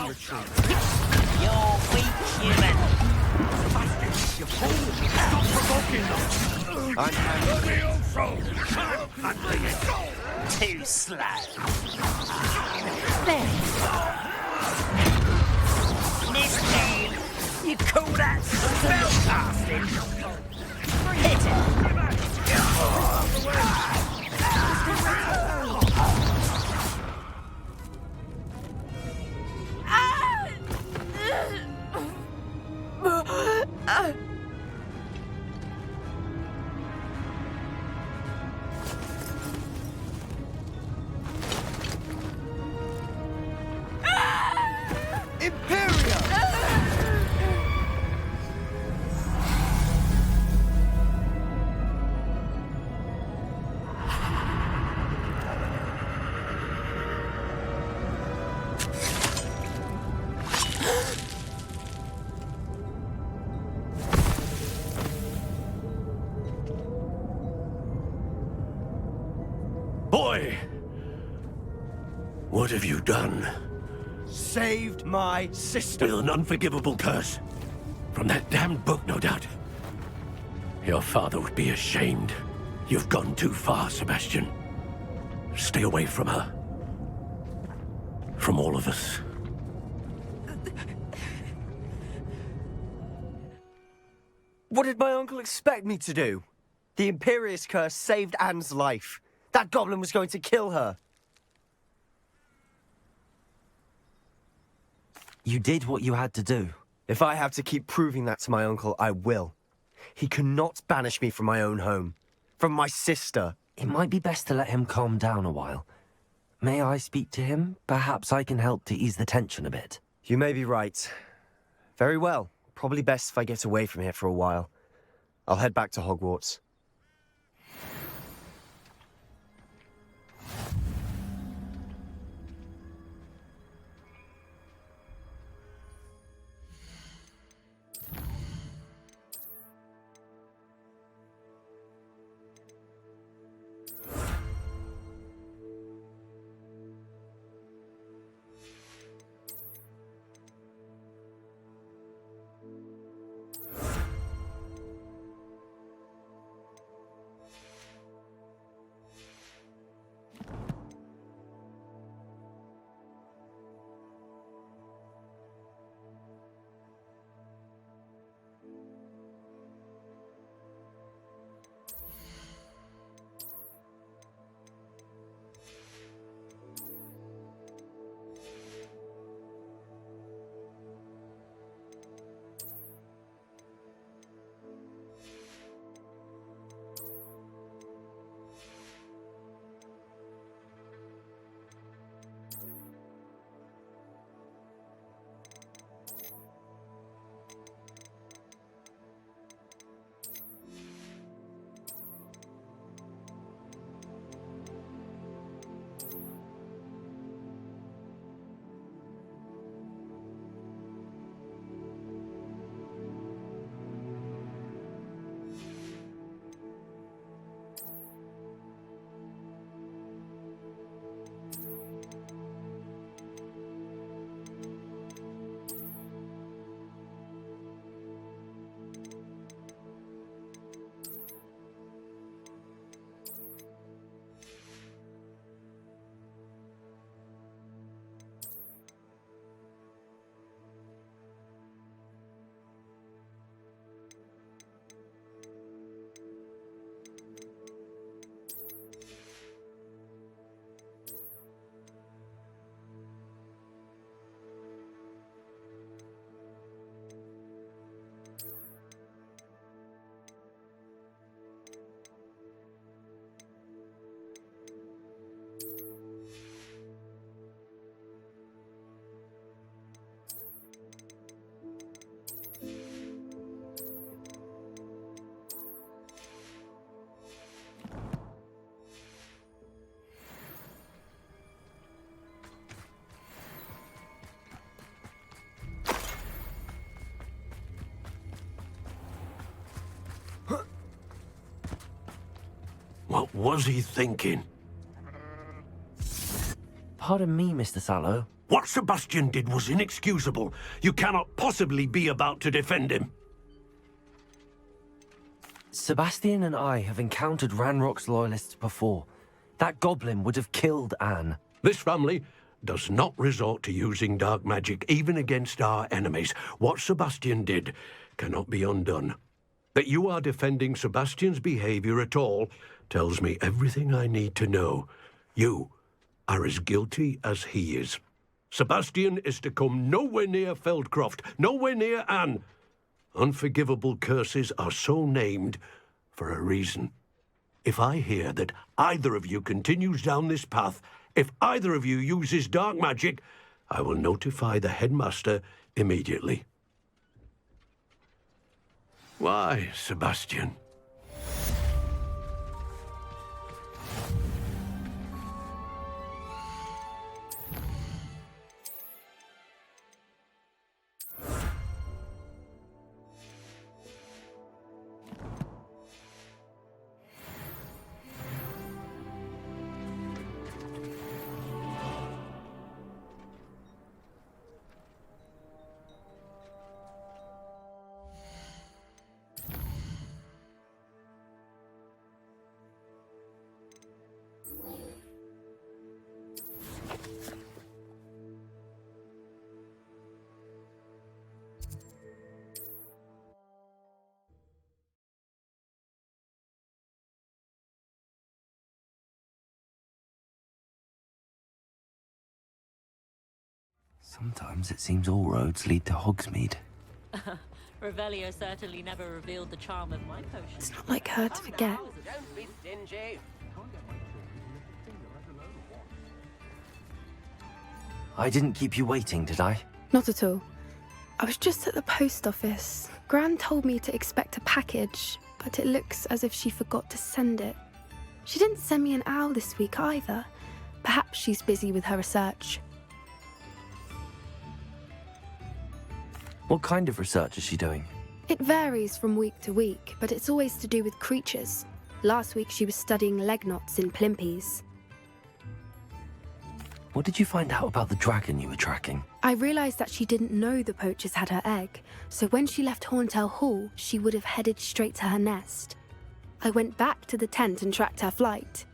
retreat. You're weak, human. You fool! Stop provoking them! I'm Too slow. There you are. Miss Team, you call that spell casting? Hit it. Boy! What have you done? saved my sister. With an unforgivable curse. From that damned book, no doubt. Your father would be ashamed. You've gone too far, Sebastian. Stay away from her. From all of us. What did my uncle expect me to do? The Imperious curse saved Anne's life. That goblin was going to kill her. You did what you had to do. If I have to keep proving that to my uncle, I will. He cannot banish me from my own home. From my sister. It might be best to let him calm down a while. May I speak to him? Perhaps I can help to ease the tension a bit. You may be right. Very well. Probably best if I get away from here for a while. I'll head back to Hogwarts. What was he thinking? Pardon me, Mr. Sallow. What Sebastian did was inexcusable. You cannot possibly be about to defend him. Sebastian and I have encountered Ranrock's loyalists before. That goblin would have killed Anne. This family does not resort to using dark magic, even against our enemies. What Sebastian did cannot be undone. That you are defending Sebastian's behavior at all tells me everything I need to know. You are as guilty as he is. Sebastian is to come nowhere near Feldcroft, nowhere near Anne. Unforgivable curses are so named for a reason. If I hear that either of you continues down this path, if either of you uses dark magic, I will notify the headmaster immediately. Why, Sebastian? Sometimes it seems all roads lead to Hogsmeade. Revelio certainly never revealed the charm of my potion. It's not like her to forget. Don't be stingy. I didn't keep you waiting, did I? Not at all. I was just at the post office. Gran told me to expect a package, but it looks as if she forgot to send it. She didn't send me an owl this week either. Perhaps she's busy with her research. What kind of research is she doing? It varies from week to week, but it's always to do with creatures. Last week she was studying leg knots in Plimpies. What did you find out about the dragon you were tracking? I realised that she didn't know the poachers had her egg, so when she left Horntail Hall, she would have headed straight to her nest. I went back to the tent and tracked her flight.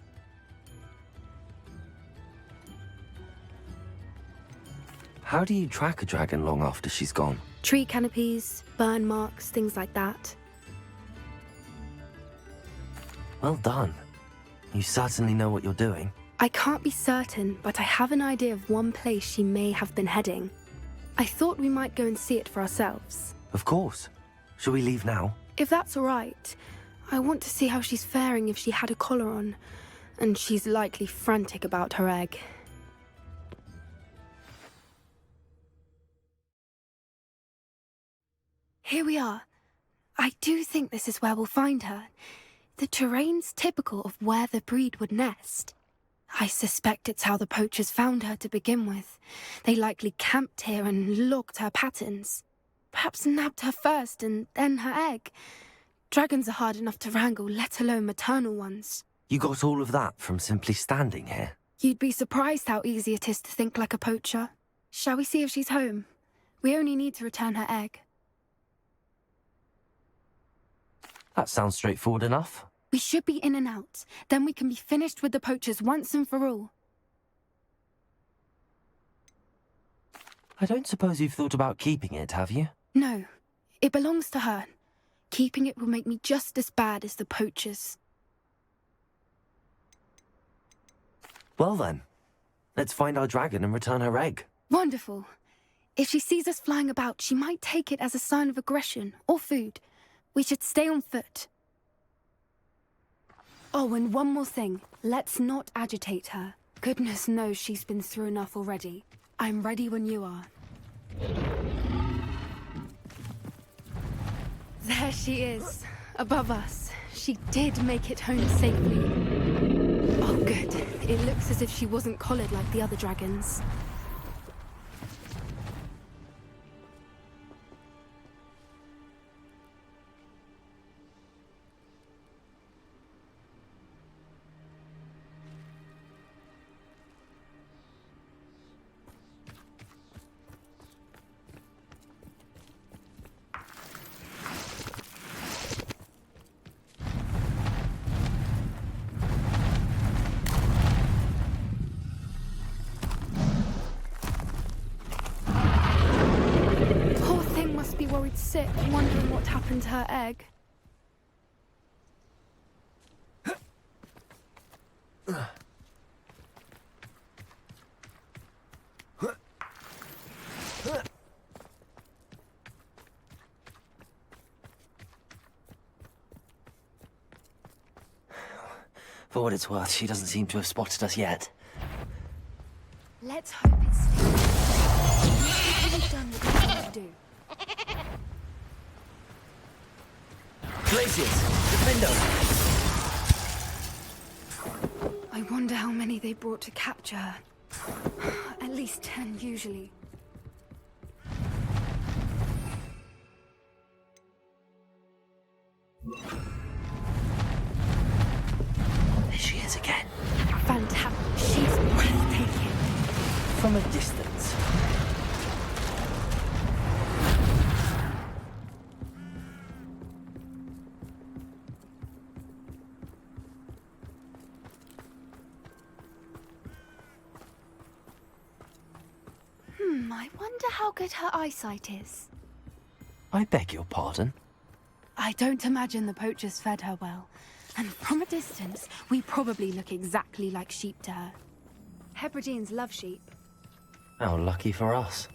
How do you track a dragon long after she's gone? Tree canopies, burn marks, things like that. Well done. You certainly know what you're doing. I can't be certain, but I have an idea of one place she may have been heading. I thought we might go and see it for ourselves. Of course. Shall we leave now? If that's all right, I want to see how she's faring if she had a collar on, and she's likely frantic about her egg. Here we are. I do think this is where we'll find her. The terrain's typical of where the breed would nest. I suspect it's how the poachers found her to begin with. They likely camped here and logged her patterns. Perhaps nabbed her first and then her egg. Dragons are hard enough to wrangle, let alone maternal ones. You got all of that from simply standing here? You'd be surprised how easy it is to think like a poacher. Shall we see if she's home? We only need to return her egg. That sounds straightforward enough. We should be in and out. Then we can be finished with the poachers once and for all. I don't suppose you've thought about keeping it, have you? No, it belongs to her. Keeping it will make me just as bad as the poachers. Well then, let's find our dragon and return her egg. Wonderful. If she sees us flying about, she might take it as a sign of aggression or food. We should stay on foot. Oh, and one more thing. Let's not agitate her. Goodness knows she's been through enough already. I'm ready when you are. There she is, above us. She did make it home safely. Oh, good. It looks as if she wasn't collared like the other dragons. happened to her egg? For what it's worth, she doesn't seem to have spotted us yet. Let's hope it stays. We've done what we need to do. Glaciers! The window! I wonder how many they brought to capture her. At least 10, usually. There she is again. Fantastic. She's breathtaking. From a distance. I wonder how good her eyesight is. I beg your pardon? I don't imagine the poachers fed her well. And from a distance, we probably look exactly like sheep to her. Hebrideans love sheep. How lucky for us.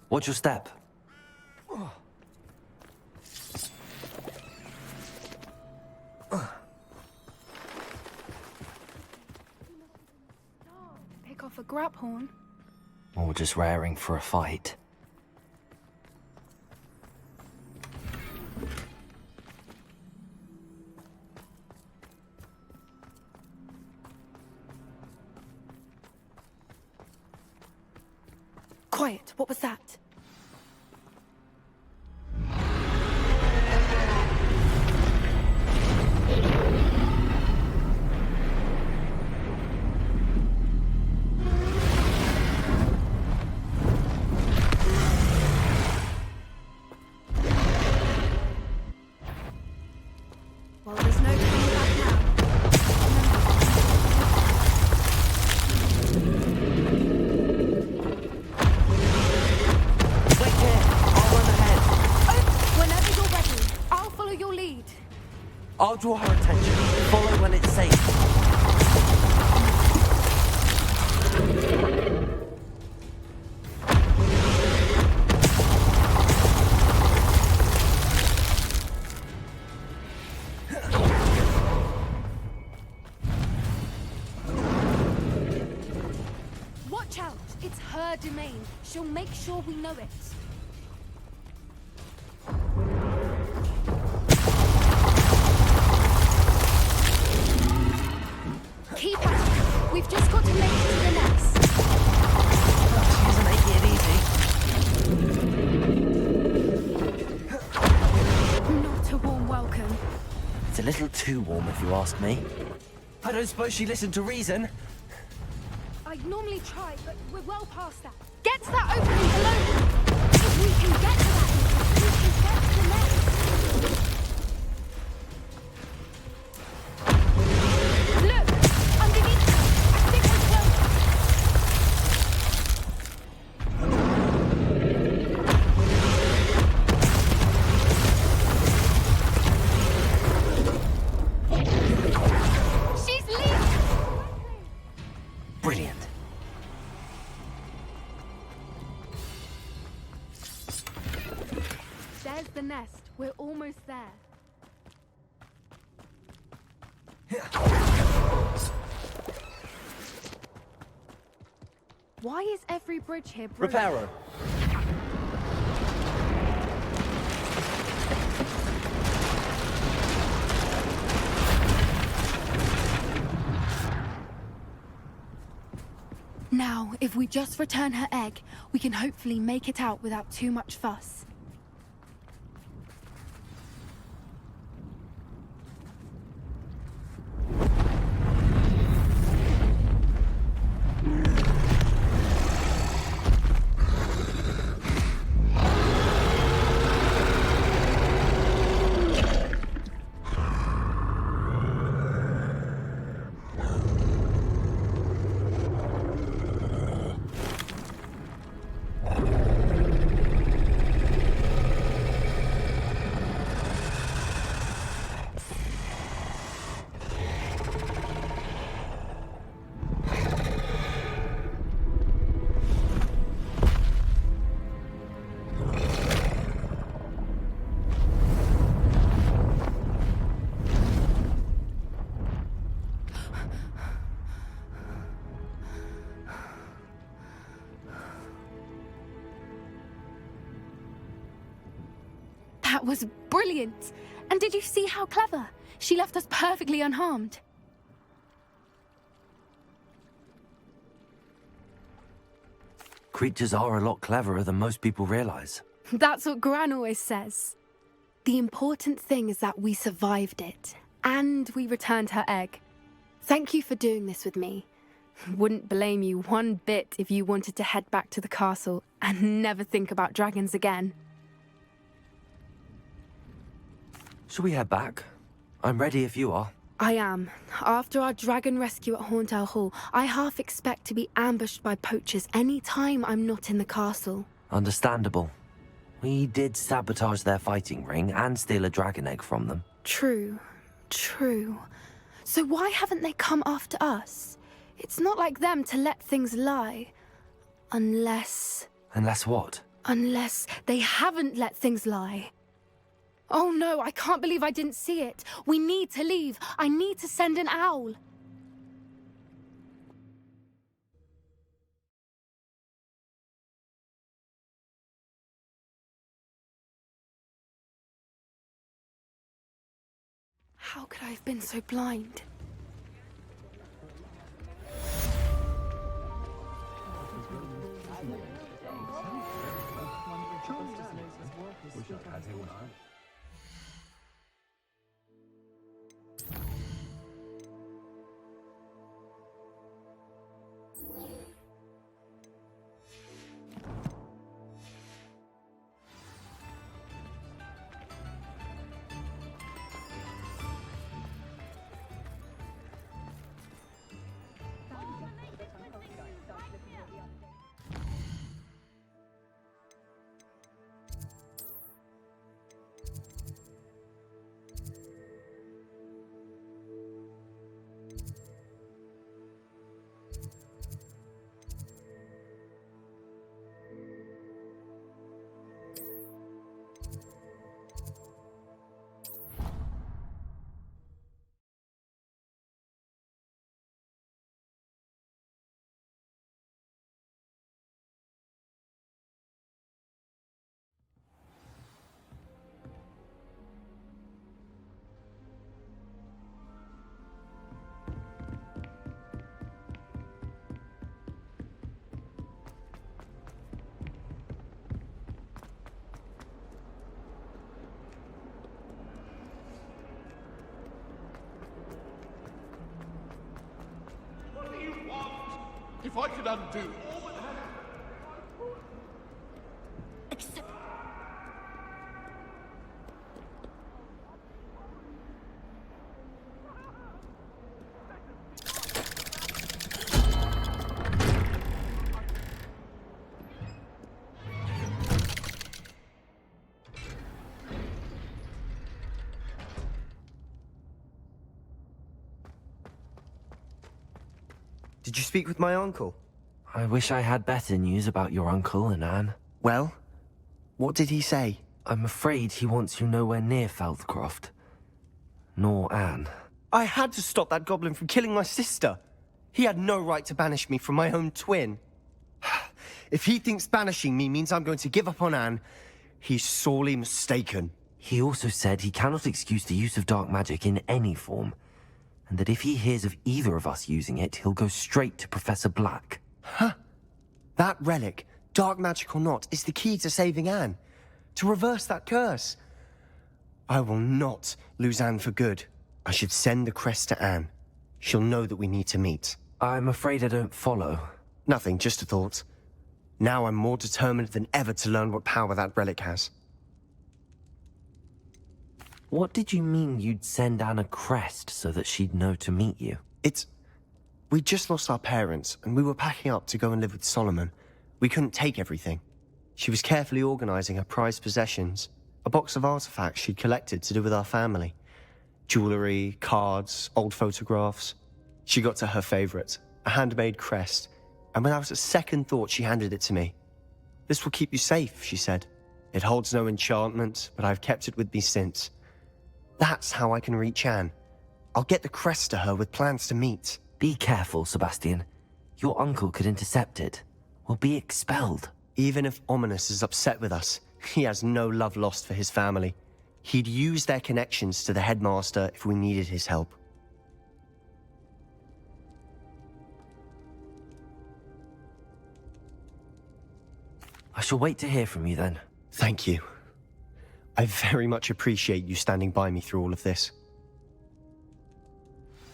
Watch your step. Pick off a grap horn. Or just raring for a fight. Quiet, what was that? Well, there's no coming back now. Wait here! I'll run ahead. Oh, whenever you're ready, I'll follow your lead. I'll draw her attention. Follow when it's safe. Watch out! It's her domain. She'll make sure we know it. Keep at it. We've just got to make it to the nest. She isn't making it easy. Not a warm welcome. It's a little too warm if you ask me. I don't suppose she listened to reason. I'd normally try, but we're well past that. Get to that opening below! If we can get to that, we can get to the nest. Look! Underneath us! I think we're close. She's leaving! Brilliant. There's the nest. We're almost there. Why is every bridge here broken? Reparo. Now, if we just return her egg, we can hopefully make it out without too much fuss. That was brilliant. And did you see how clever? She left us perfectly unharmed. Creatures are a lot cleverer than most people realize. That's what Gran always says. The important thing is that we survived it, and we returned her egg. Thank you for doing this with me. Wouldn't blame you one bit if you wanted to head back to the castle and never think about dragons again. Shall we head back? I'm ready if you are. I am. After our dragon rescue at Hauntow Hall, I half expect to be ambushed by poachers any time I'm not in the castle. Understandable. We did sabotage their fighting ring and steal a dragon egg from them. True. So why haven't they come after us? It's not like them to let things lie. Unless what? Unless they haven't let things lie. Oh no, I can't believe I didn't see it. We need to leave. I need to send an owl. How could I have been so blind? If I could undo all that... Except... Did you speak with my uncle? I wish I had better news about your uncle and Anne. Well, what did he say? I'm afraid he wants you nowhere near Feldcroft. Nor Anne. I had to stop that goblin from killing my sister. He had no right to banish me from my own twin. If he thinks banishing me means I'm going to give up on Anne, he's sorely mistaken. He also said he cannot excuse the use of dark magic in any form, and that if he hears of either of us using it, he'll go straight to Professor Black. Huh? That relic, dark magic or not, is the key to saving Anne. To reverse that curse. I will not lose Anne for good. I should send the crest to Anne. She'll know that we need to meet. I'm afraid I don't follow. Nothing, just a thought. Now I'm more determined than ever to learn what power that relic has. What did you mean you'd send Anne a crest so that she'd know to meet you? We just lost our parents, and we were packing up to go and live with Solomon. We couldn't take everything. She was carefully organizing her prized possessions, a box of artifacts she'd collected to do with our family. Jewelry, cards, old photographs. She got to her favorite, a handmade crest, and without a second thought, she handed it to me. This will keep you safe, she said. It holds no enchantment, but I've kept it with me since. That's how I can reach Anne. I'll get the crest to her with plans to meet. Be careful, Sebastian. Your uncle could intercept it. We'll be expelled. Even if Ominous is upset with us, he has no love lost for his family. He'd use their connections to the headmaster if we needed his help. I shall wait to hear from you then. Thank you. I very much appreciate you standing by me through all of this.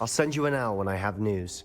I'll send you an owl when I have news.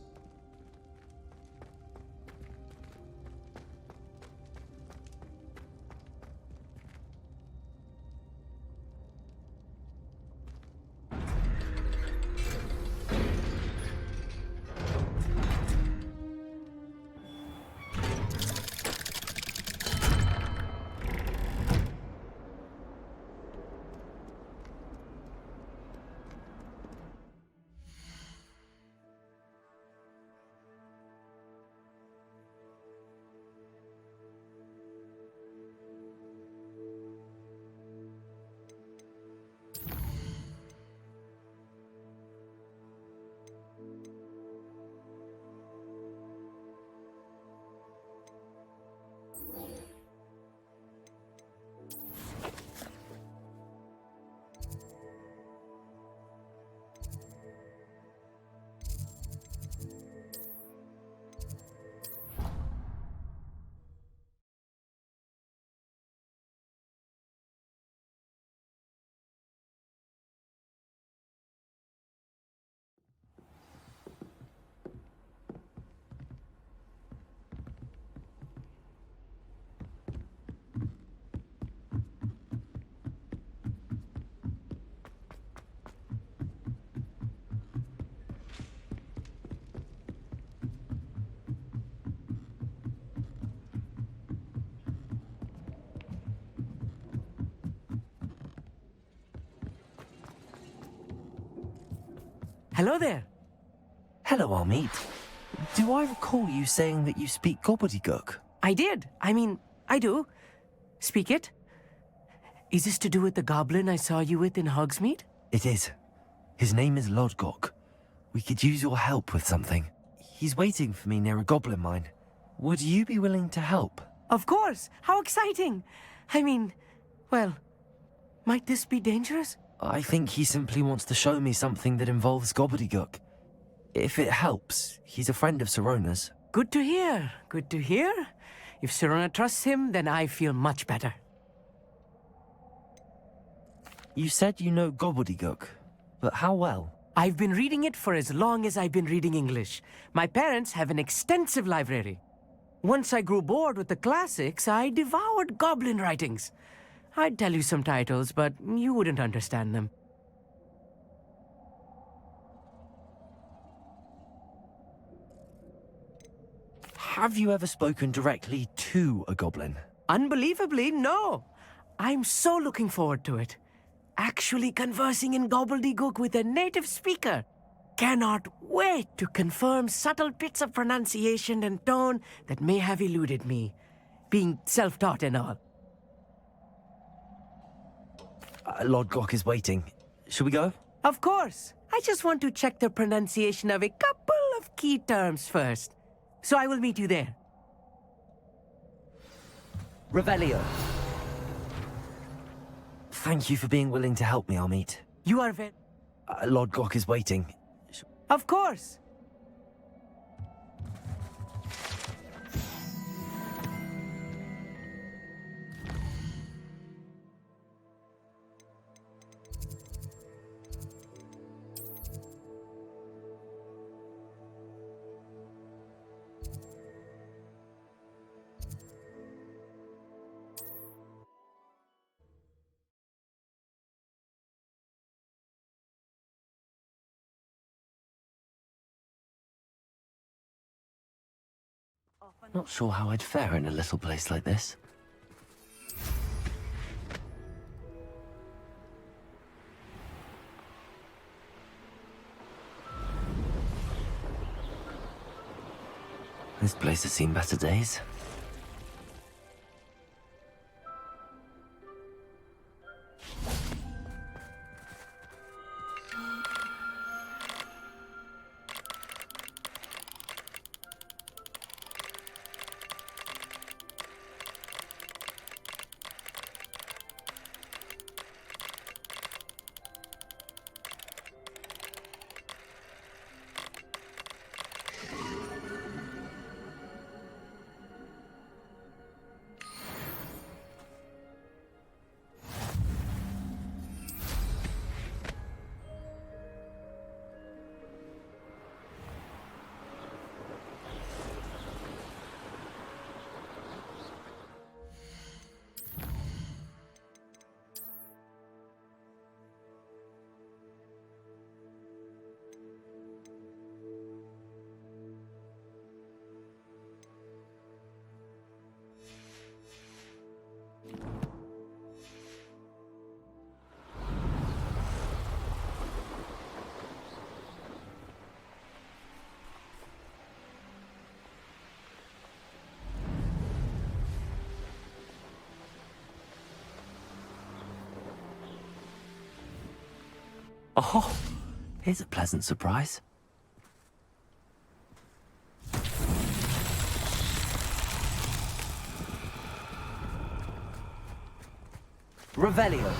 Hello there. Hello, Amit. Do I recall you saying that you speak gobbledygook? I did. I mean, I do. Speak it. Is this to do with the goblin I saw you with in Hogsmeade? It is. His name is Lodgok. We could use your help with something. He's waiting for me near a goblin mine. Would you be willing to help? Of course. How exciting. I mean, well, might this be dangerous? I think he simply wants to show me something that involves gobbledygook. If it helps, he's a friend of Sirona's. Good to hear. Good to hear. If Sirona trusts him, then I feel much better. You said you know gobbledygook, but how well? I've been reading it for as long as I've been reading English. My parents have an extensive library. Once I grew bored with the classics, I devoured goblin writings. I'd tell you some titles, but you wouldn't understand them. Have you ever spoken directly to a goblin? Unbelievably, no. I'm so looking forward to it. Actually conversing in gobbledygook with a native speaker. Cannot wait to confirm subtle bits of pronunciation and tone that may have eluded me, being self-taught and all. Lodgok is waiting. Shall we go? Of course. I just want to check the pronunciation of a couple of key terms first. So I will meet you there. Revelio. Thank you for being willing to help me, Amit. You are very... Lodgok is waiting. Of course. Not sure how I'd fare in a little place like this. This place has seen better days. Oh, here's a pleasant surprise. Revelio.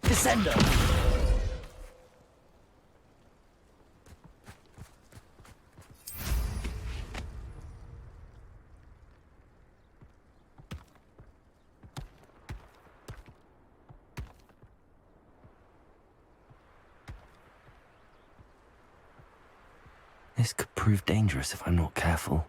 Descendo. This could prove dangerous if I'm not careful.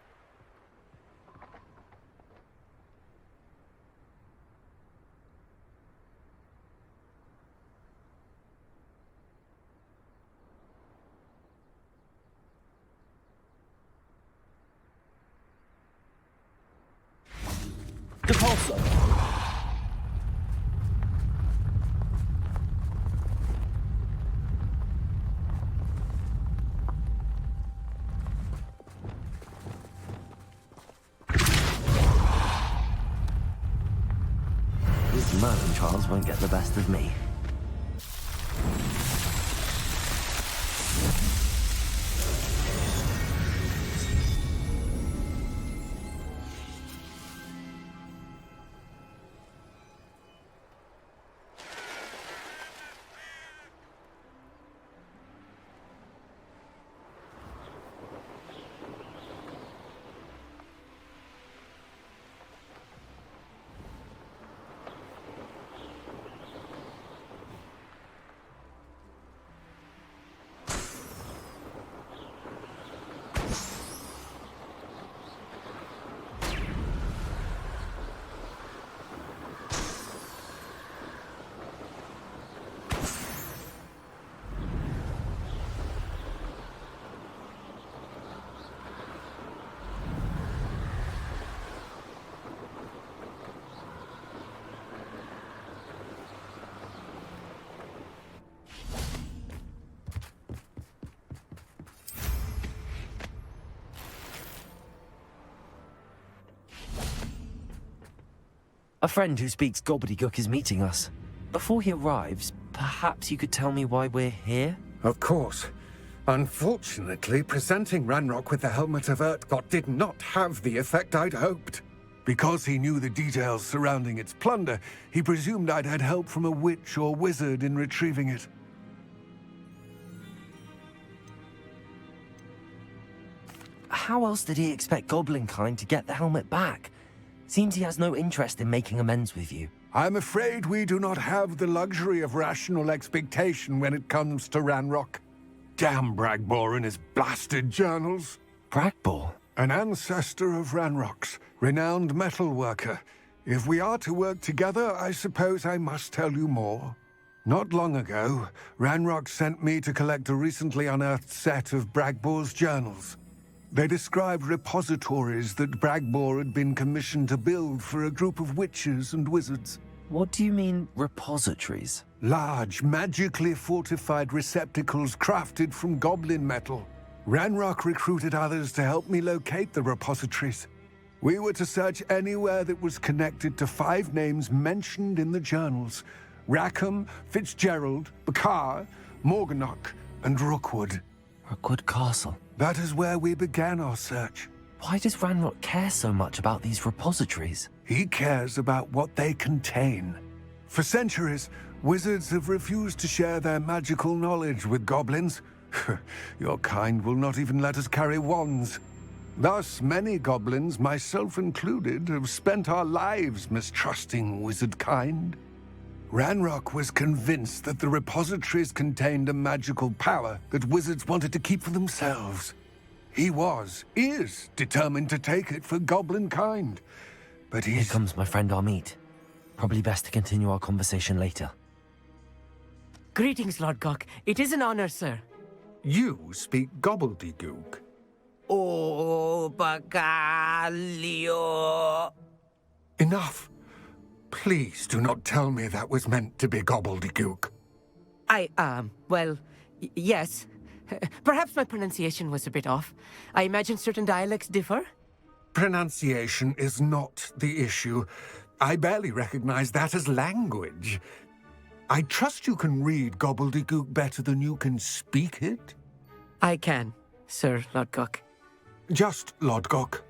Depulso. These Merlin trials won't get the best of me. A friend who speaks gobbledygook is meeting us. Before he arrives, perhaps you could tell me why we're here? Of course. Unfortunately, presenting Ranrock with the Helmet of Urtkot did not have the effect I'd hoped. Because he knew the details surrounding its plunder, he presumed I'd had help from a witch or wizard in retrieving it. How else did he expect Goblinkind to get the helmet back? Seems he has no interest in making amends with you. I'm afraid we do not have the luxury of rational expectation when it comes to Ranrock. Damn Bragbor and his blasted journals. Bragbor? An ancestor of Ranrock's, renowned metal worker. If we are to work together, I suppose I must tell you more. Not long ago, Ranrock sent me to collect a recently unearthed set of Bragbor's journals. They described repositories that Bragbor had been commissioned to build for a group of witches and wizards. What do you mean, repositories? Large, magically fortified receptacles crafted from goblin metal. Ranrock recruited others to help me locate the repositories. We were to search anywhere that was connected to 5 names mentioned in the journals: Rackham, Fitzgerald, Bakar, Morganach, and Rookwood. Rookwood Castle. That is where we began our search. Why does Ranrock care so much about these repositories? He cares about what they contain. For centuries, wizards have refused to share their magical knowledge with goblins. Your kind will not even let us carry wands. Thus, many goblins, myself included, have spent our lives mistrusting wizard kind. Ranrock was convinced that the repositories contained a magical power that wizards wanted to keep for themselves. He is determined to take it for goblin kind. But Here comes my friend Amit. Probably best to continue our conversation later. Greetings, Lord Gok. It is an honor, sir. You speak gobbledygook. Oh, Bacalio. Enough. Please do not tell me that was meant to be gobbledygook. Yes. Perhaps my pronunciation was a bit off. I imagine certain dialects differ. Pronunciation is not the issue. I barely recognize that as language. I trust you can read gobbledygook better than you can speak it? I can, Sir Lodgok. Just Lodgok.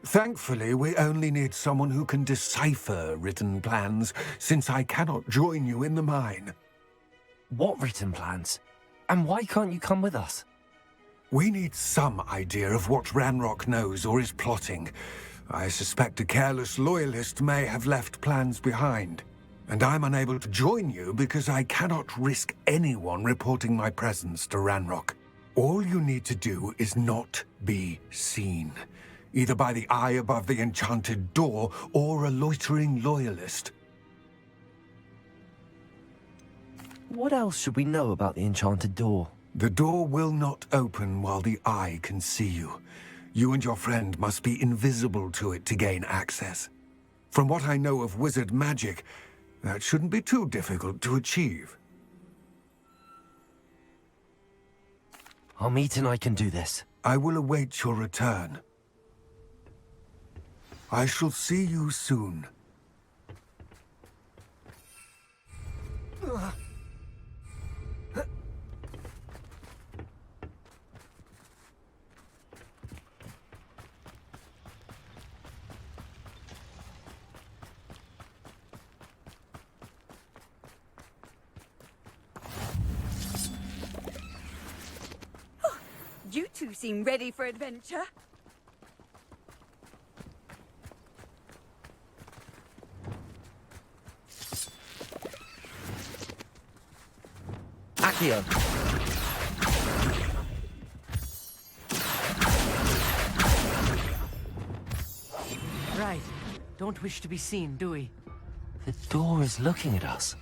Thankfully, we only need someone who can decipher written plans, since I cannot join you in the mine. What written plans? And why can't you come with us? We need some idea of what Ranrock knows or is plotting. I suspect a careless loyalist may have left plans behind. And I'm unable to join you because I cannot risk anyone reporting my presence to Ranrock. All you need to do is not be seen, either by the eye above the enchanted door or a loitering loyalist. What else should we know about the enchanted door? The door will not open while the eye can see you. You and your friend must be invisible to it to gain access. From what I know of wizard magic, that shouldn't be too difficult to achieve. Amit and I can do this. I will await your return. I shall see you soon. You two seem ready for adventure. Accio! Right. Don't wish to be seen, do we? The door is looking at us.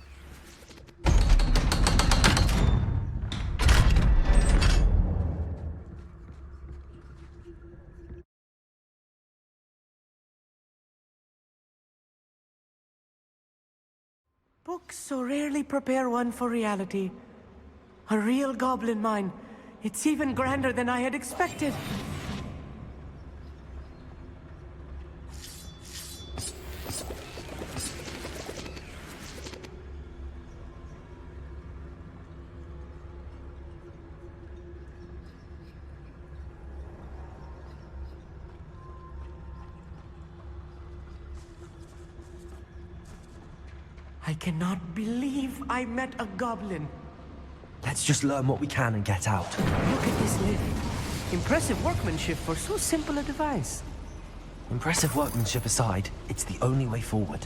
Books so rarely prepare one for reality. A real goblin mine. It's even grander than I had expected. I cannot believe I met a goblin. Let's just learn what we can and get out. Look at this lid. Impressive workmanship for so simple a device. Impressive workmanship aside, it's the only way forward.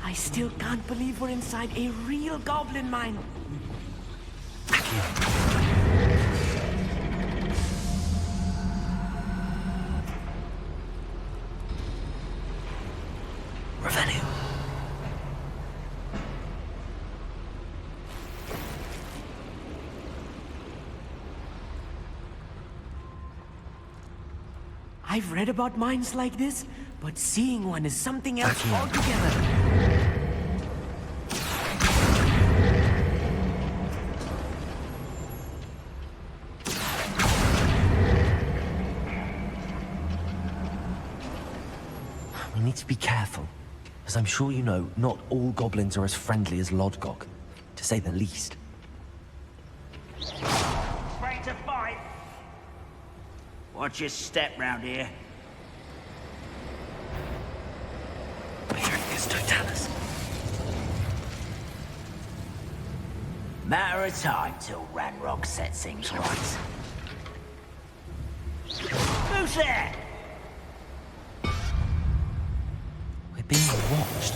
I still can't believe we're inside a real goblin mine. Revelio. I've read about mines like this, but seeing one is something else Accio. altogether. We need to be careful. As I'm sure you know, not all goblins are as friendly as Lodgok, to say the least. Ready to fight? Watch your step round here. It's Totalis. Matter of time till Ranrock sets things right. Who's there? We're being watched.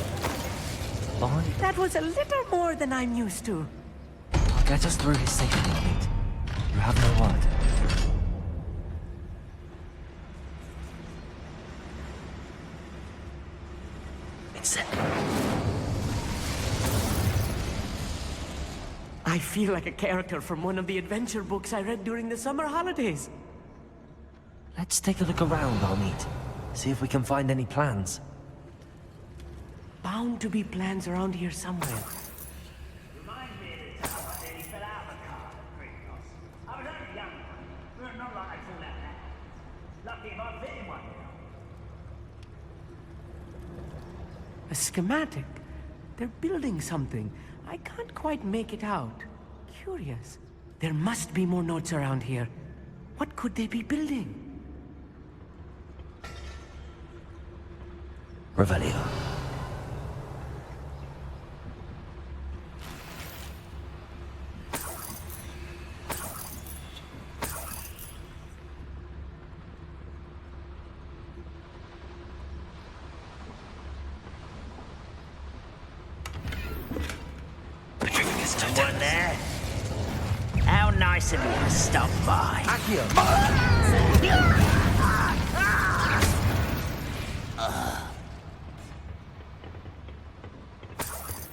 By... That was a little more than I'm used to. Get us through his safety net. You have no word. It's set. I feel like a character from one of the adventure books I read during the summer holidays. Let's take a look around, Amit. See if we can find any plans. Bound to be plans around here somewhere. Reminds me of the time I nearly fell out of a car at Greenhouse. I was only young, but not like I fall out now. Lucky if I fit in one now. A schematic. They're building something. I can't quite make it out. Curious. There must be more notes around here. What could they be building? Revelio. Someone there? How nice of you to stop by.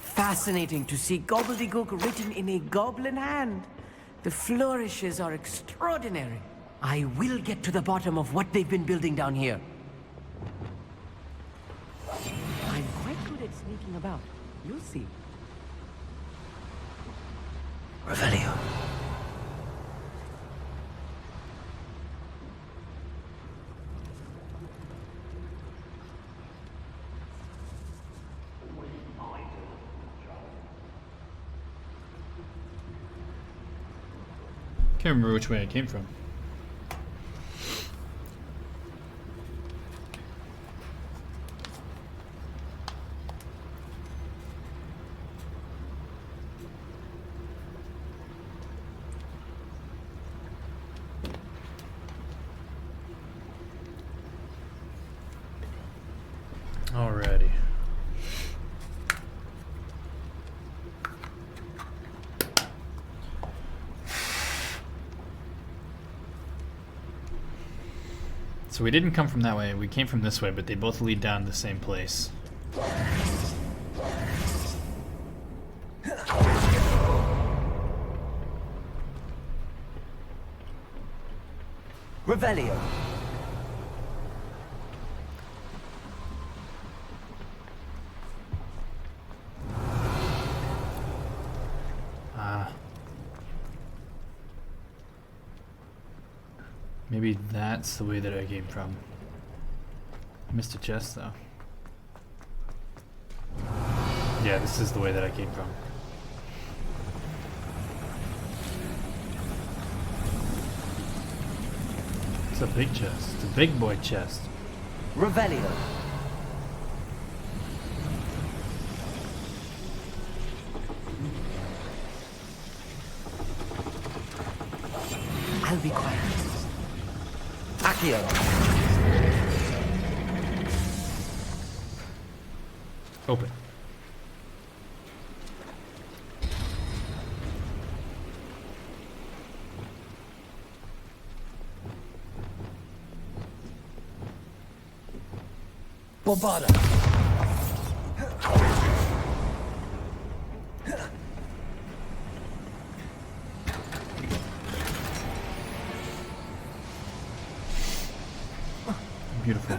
Fascinating to see gobbledygook written in a goblin hand. The flourishes are extraordinary. I will get to the bottom of what they've been building down here. I'm quite good at sneaking about. You'll see. Revelio. Can't remember which way I came from. Alrighty. So we didn't come from that way, we came from this way, but they both lead down to the same place. Revelio. Maybe that's the way that I came from. I missed a chest though. Yeah, this is the way that I came from. It's a big chest. It's a big boy chest. Revelio. I'll be quiet. Accio. Open. Bombada. Beautiful.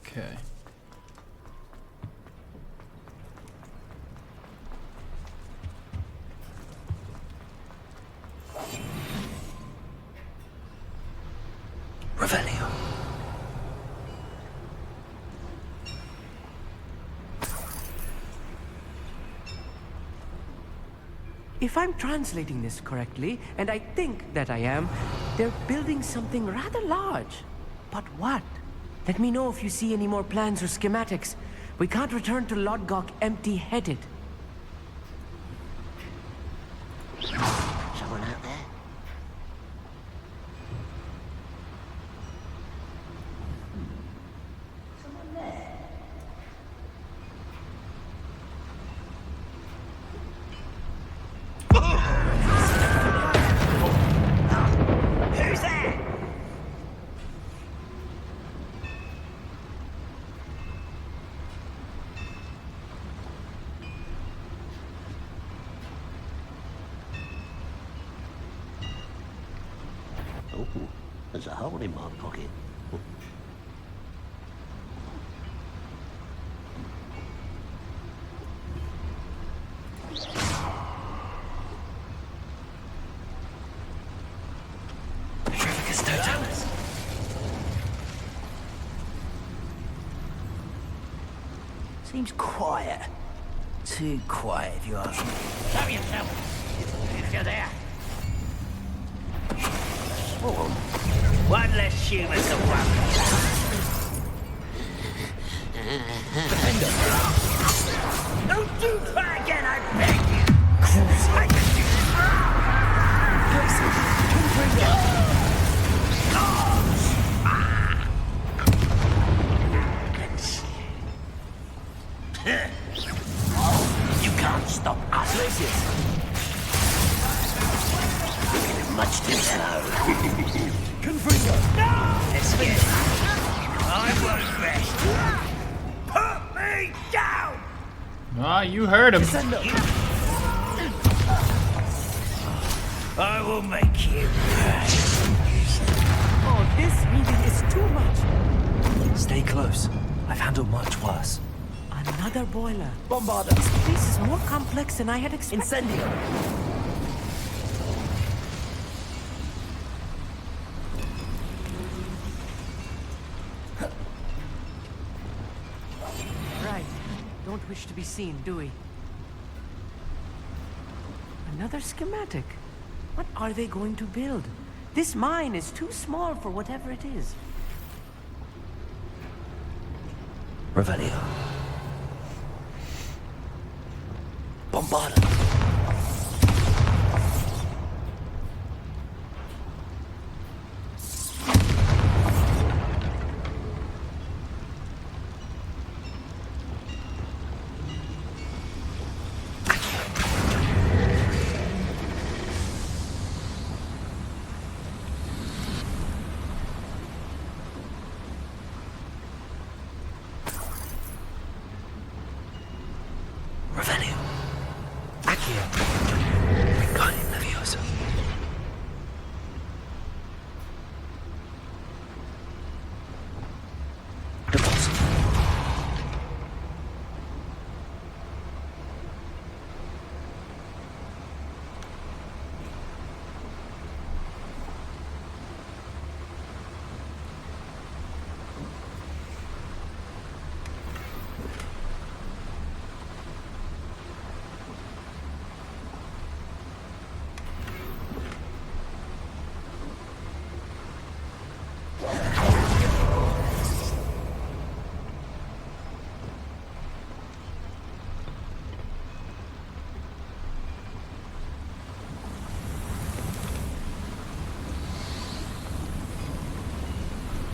Okay. Revelio. If I'm translating this correctly, and I think that I am, they're building something rather large. But what? Let me know if you see any more plans or schematics. We can't return to Lodgok empty-headed. Someone out there? Someone there? Who's there? a hole in my pocket. Seems quiet. Too quiet, if you ask me. Show yourself, if you're there. One less human to worry. Don't do that again, I beg you! You can't stop us. Much too slow. Confringo! No! Let's get it. I won't rest. Put me down! Ah, you heard him. I will make you pay. Oh, this really is too much. Stay close. I've handled much worse. Another boiler. Bombarder. This place is more complex than I had expected. Incendio. Right. Don't wish to be seen, do we? Another schematic. What are they going to build? This mine is too small for whatever it is. Revelio. Bombarder. Revelio. Accio. Wingardium Leviosa. Deposit.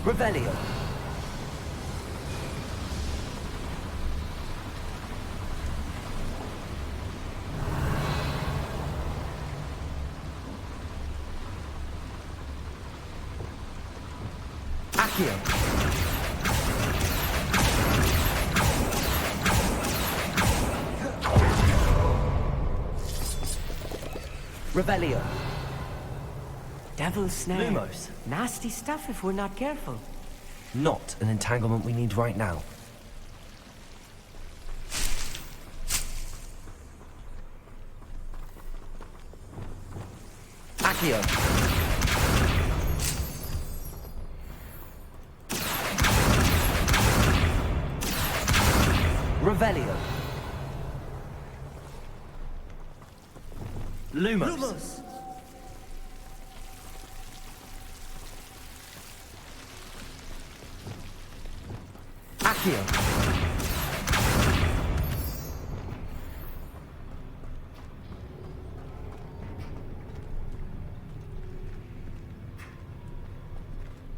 Revelio. Accio. Revelio. Devil's snare. Lumos. Nasty stuff if we're not careful. Not an entanglement we need right now. Accio. Revelio. Lumos. Accio.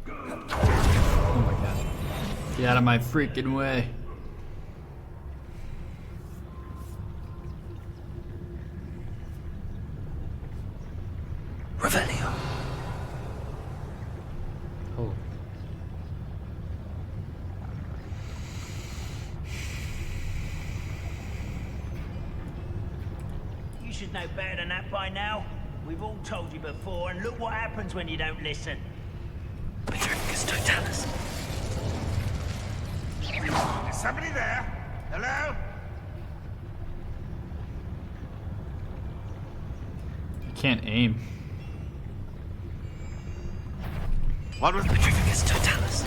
Oh my god. Get out of my freaking way. Revelio. Oh. You should know better than that by now. We've all told you before, and look what happens when you don't listen. totalus. Is somebody there? Hello? You can't aim. What was Petrificus totalus.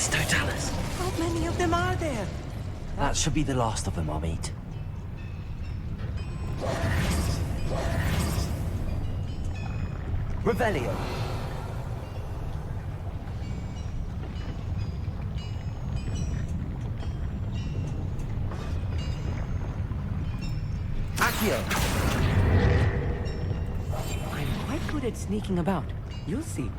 Totalus. How many of them are there? That should be the last of them, I'll meet. Revelio. Accio. I'm quite good at sneaking about. You'll see.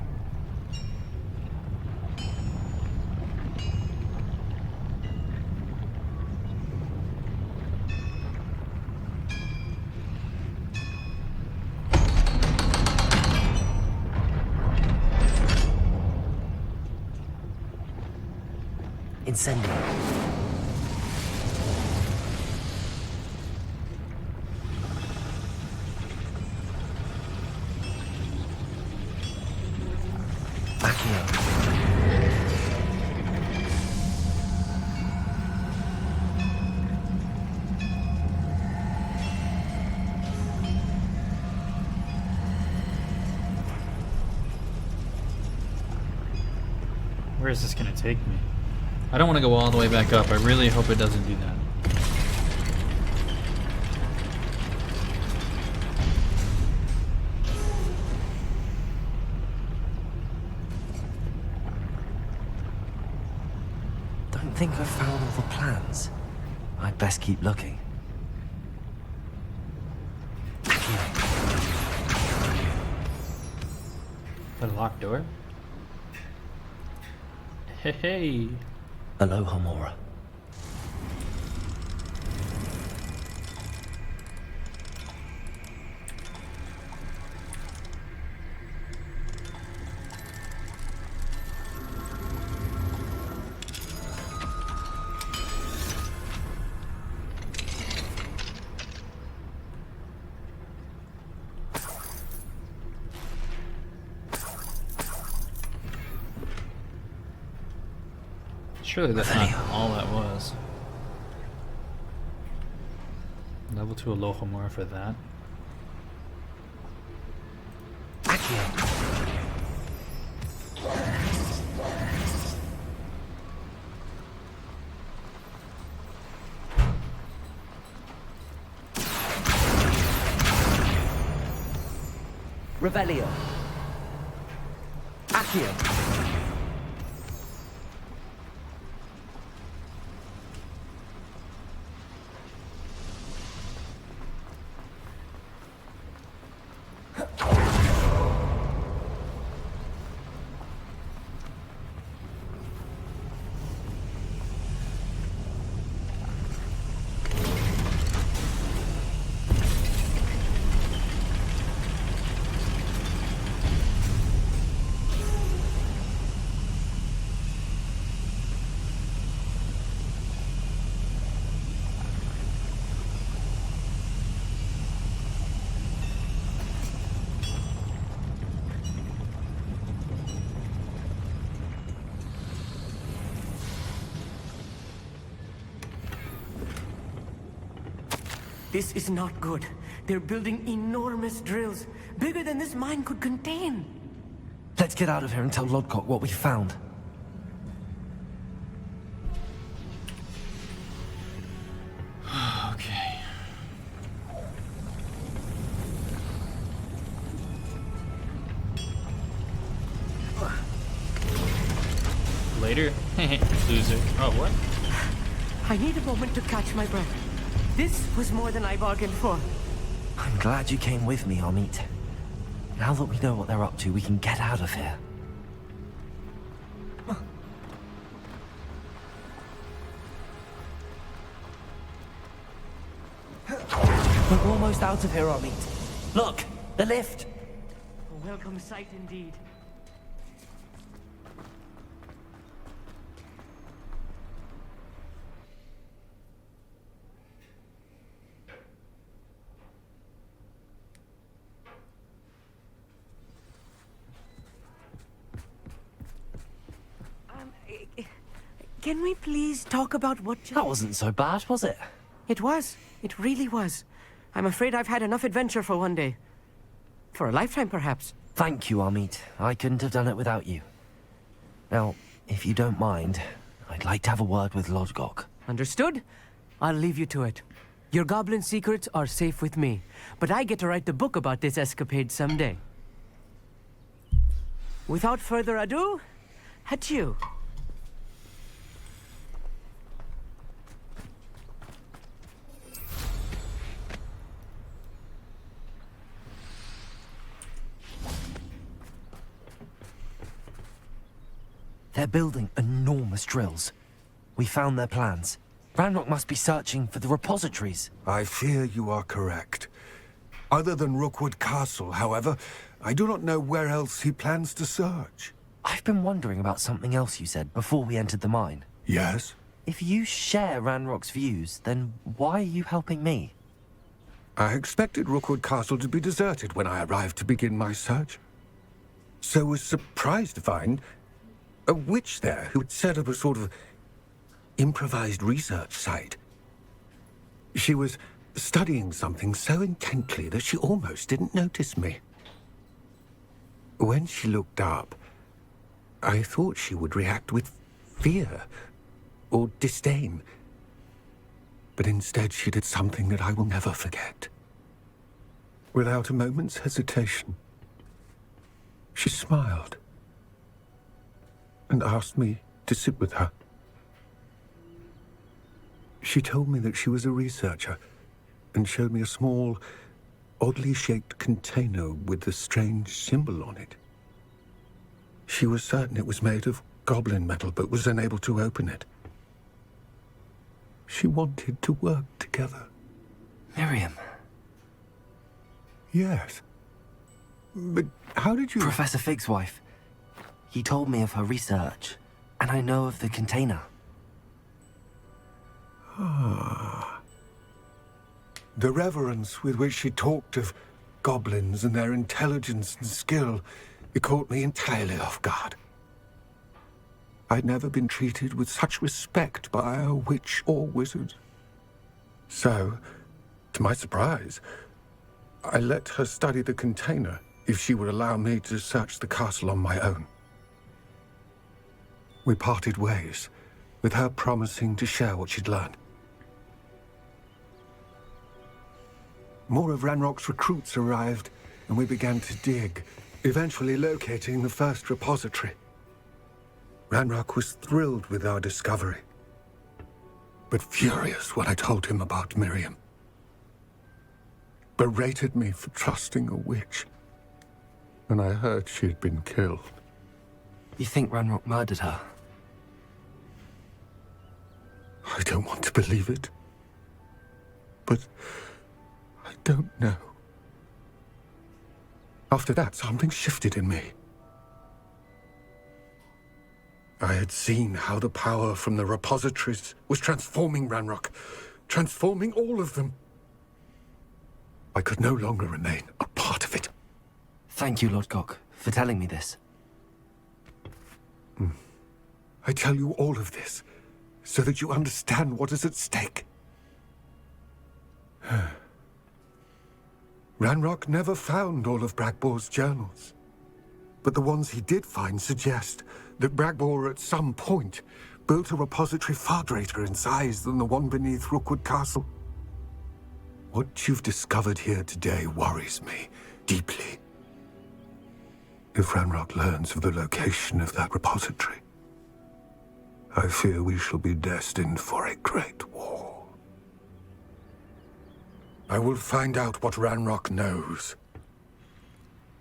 Incendio. Accio. Where is this gonna take me? I don't want to go all the way back up. I really hope it doesn't do that. Don't think I've found all the plans. I'd best keep looking. The locked door? Hey, hey. Aloha, Mora. Surely that's not all that was. Level 2 Aloha Mora for that. Accio. Revelio. Accio. This is not good. They're building enormous drills, bigger than this mine could contain. Let's get out of here and tell Lodcock what we found. Okay. Later? Loser. Oh, what? I need a moment to catch my breath. This was more than I bargained for. I'm glad you came with me, Amit. Now that we know what they're up to, we can get out of here. We're almost out of here, Amit. Look, the lift. A welcome sight indeed. Can we please talk about what just... That wasn't so bad, was it? It was. It really was. I'm afraid I've had enough adventure for one day. For a lifetime, perhaps. Thank you, Amit. I couldn't have done it without you. Now, if you don't mind, I'd like to have a word with Lodgok. Understood? I'll leave you to it. Your goblin secrets are safe with me, but I get to write the book about this escapade someday. Without further ado, adieu. They're building enormous drills. We found their plans. Ranrock must be searching for the repositories. I fear you are correct. Other than Rookwood Castle, however, I do not know where else he plans to search. I've been wondering about something else you said before we entered the mine. Yes? If you share Ranrock's views, then why are you helping me? I expected Rookwood Castle to be deserted when I arrived to begin my search. So was surprised to find a witch there who had set up a sort of improvised research site. She was studying something so intently that she almost didn't notice me. When she looked up, I thought she would react with fear or disdain. But instead she did something that I will never forget. Without a moment's hesitation, she smiled and asked me to sit with her. She told me that she was a researcher and showed me a small, oddly shaped container with a strange symbol on it. She was certain it was made of goblin metal, but was unable to open it. She wanted to work together. Miriam. Yes. But how did you... Professor Fig's wife. He told me of her research, and I know of the container. Ah. The reverence with which she talked of goblins and their intelligence and skill, it caught me entirely off guard. I'd never been treated with such respect by a witch or wizard. So, to my surprise, I let her study the container if she would allow me to search the castle on my own. We parted ways, with her promising to share what she'd learned. More of Ranrock's recruits arrived, and we began to dig, eventually locating the first repository. Ranrock was thrilled with our discovery, but furious when I told him about Miriam. Berated me for trusting a witch, and I heard she had been killed. You think Ranrock murdered her? I don't want to believe it, but I don't know. After that, something shifted in me. I had seen how the power from the repositories was transforming Ranrock, transforming all of them. I could no longer remain a part of it. Thank you, Lodgok, for telling me this. I tell you all of this so that you understand what is at stake. Ranrock never found all of Bragbor's journals, but the ones he did find suggest that Bragbor at some point built a repository far greater in size than the one beneath Rookwood Castle. What you've discovered here today worries me deeply. If Ranrock learns of the location of that repository, I fear we shall be destined for a great war. I will find out what Ranrock knows.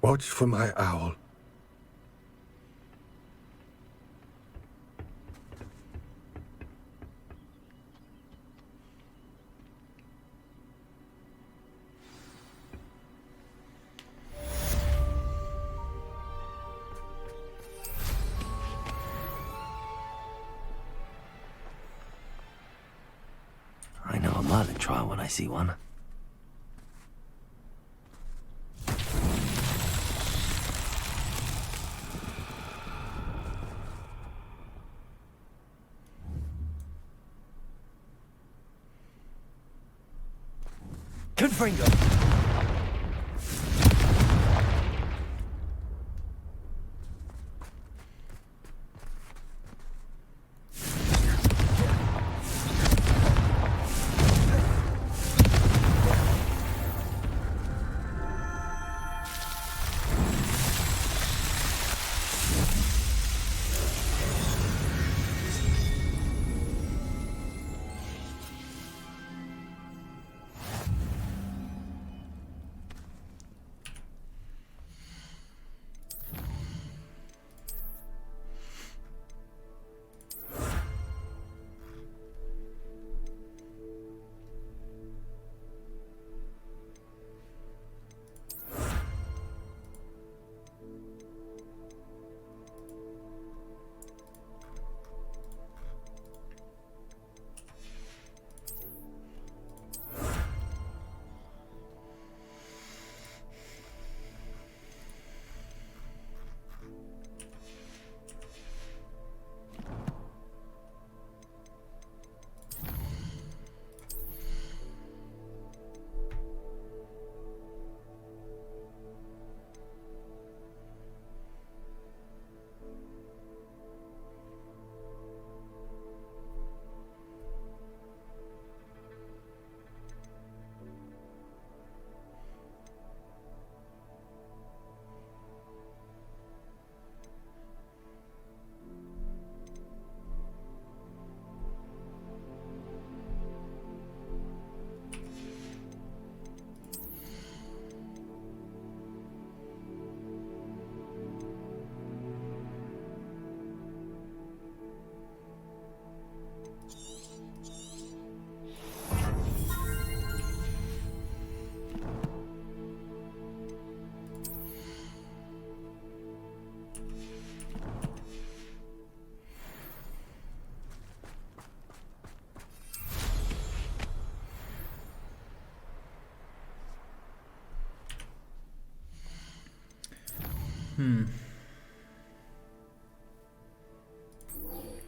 Watch for my owl. I know a Merlin trial when I see one. Confringo!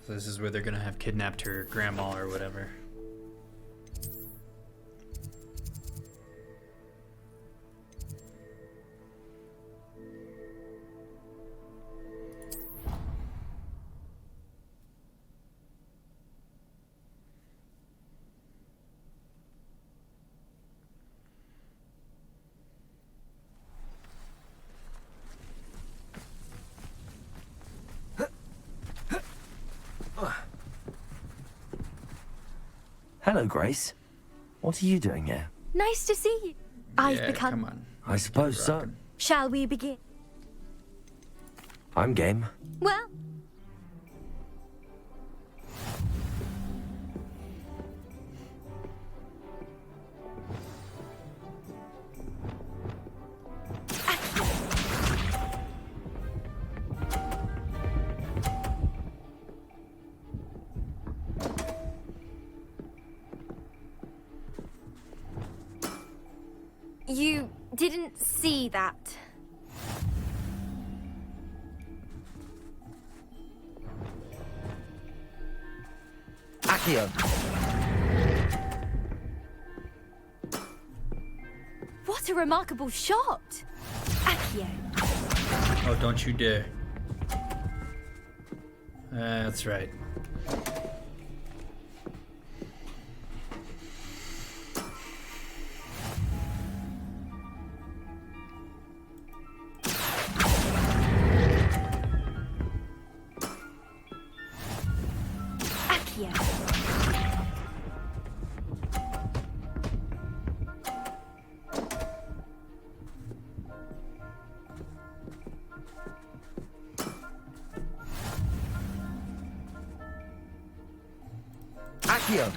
So this is where they're gonna have kidnapped her grandma or whatever. Hello, Grace. What are you doing here? Nice to see you. I've Yeah, become... come on. I suppose so. Shall we begin? I'm game. Well... You didn't see that. Accio! What a remarkable shot! Accio. Oh, don't you dare. That's right. Accio!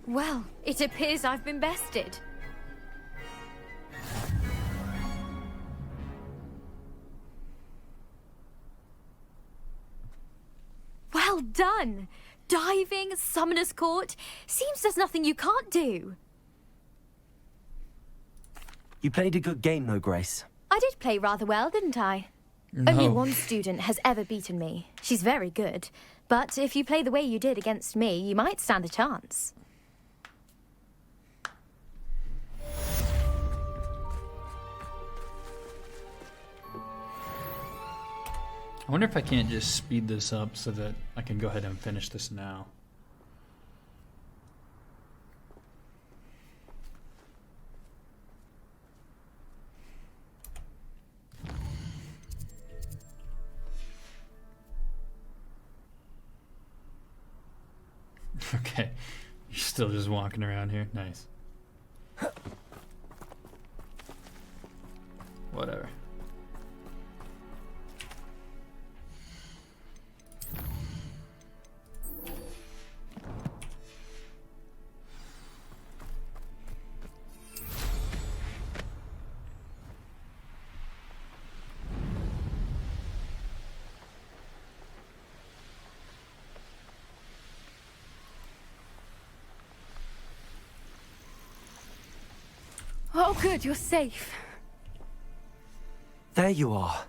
Well, it appears I've been bested. Well done! Diving, summoner's court. Seems there's nothing you can't do. You played a good game, though, Grace. I did play rather well, didn't I? No. Only one student has ever beaten me. She's very good. But if you play the way you did against me, you might stand a chance. I wonder if I can't just speed this up so that I can go ahead and finish this now. Okay, you're still just walking around here. Nice. Whatever. Oh, good, you're safe. There you are.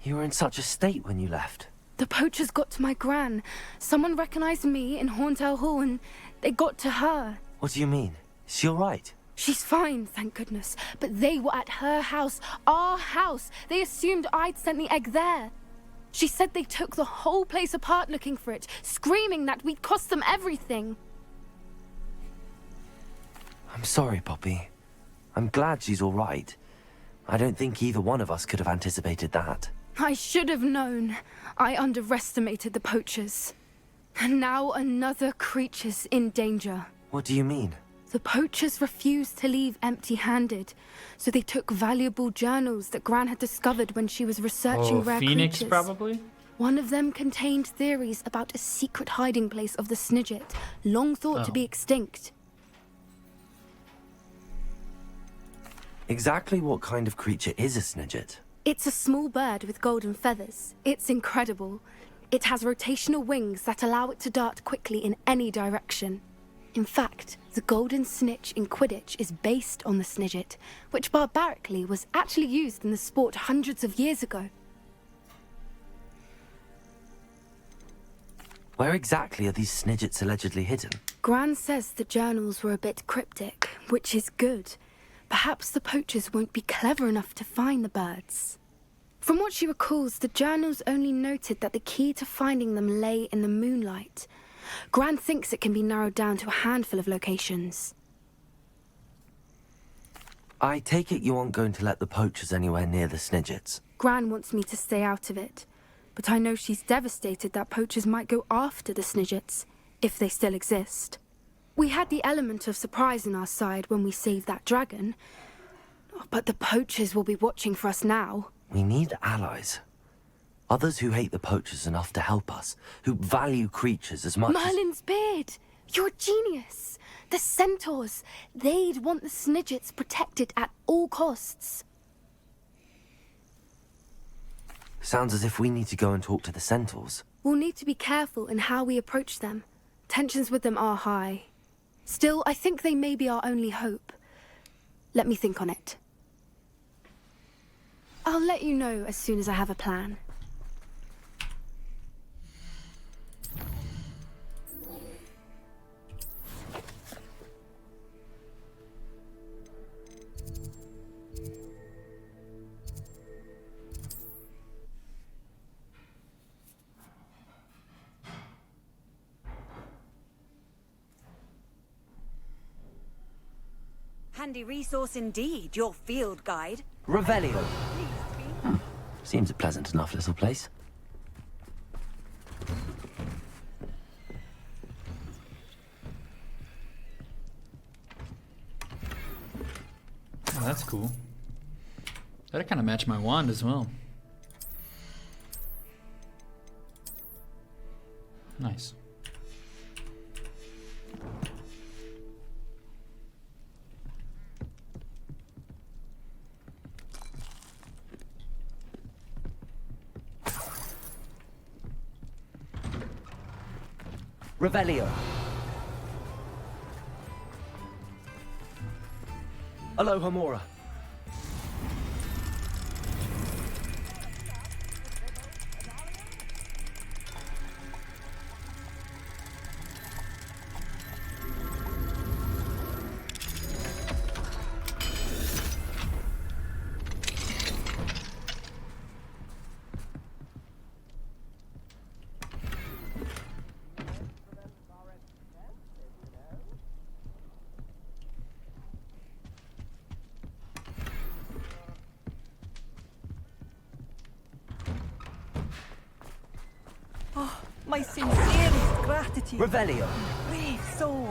You were in such a state when you left. The poachers got to my gran. Someone recognized me in Horntail Hall and they got to her. What do you mean? Is she alright? She's fine, thank goodness. But they were at her house, our house. They assumed I'd sent the egg there. She said they took the whole place apart looking for it, screaming that we'd cost them everything. I'm sorry, Poppy. I'm glad she's alright. I don't think either one of us could have anticipated that. I should have known. I underestimated the poachers. And now another creature's in danger. What do you mean? The poachers refused to leave empty-handed, so they took valuable journals that Gran had discovered when she was researching rare Phoenix, creatures. probably? One of them contained theories about a secret hiding place of the Snidget, long thought to be extinct. Exactly what kind of creature is a Snidget? It's a small bird with golden feathers. It's incredible. It has rotational wings that allow it to dart quickly in any direction. In fact, the golden snitch in Quidditch is based on the Snidget, which barbarically was actually used in the sport hundreds of years ago. Where exactly are these Snidgets allegedly hidden? Gran says the journals were a bit cryptic, which is good. Perhaps the poachers won't be clever enough to find the birds. From what she recalls, the journals only noted that the key to finding them lay in the moonlight. Gran thinks it can be narrowed down to a handful of locations. I take it you aren't going to let the poachers anywhere near the Snidgets. Gran wants me to stay out of it, but I know she's devastated that poachers might go after the Snidgets, if they still exist. We had the element of surprise on our side when we saved that dragon, but the poachers will be watching for us now. We need allies. Others who hate the poachers enough to help us, who value creatures as much Merlin's beard! You're a genius! The centaurs! They'd want the Snidgets protected at all costs. Sounds as if we need to go and talk to the centaurs. We'll need to be careful in how we approach them. Tensions with them are high. Still, I think they may be our only hope. Let me think on it. I'll let you know as soon as I have a plan. Handy resource indeed, your field guide. Revelio. Seems a pleasant enough little place. Oh, that's cool. That'd kind of match my wand as well. Nice. Revelio. Aloha Mora. My sincerest gratitude. Revelio. Brave soul.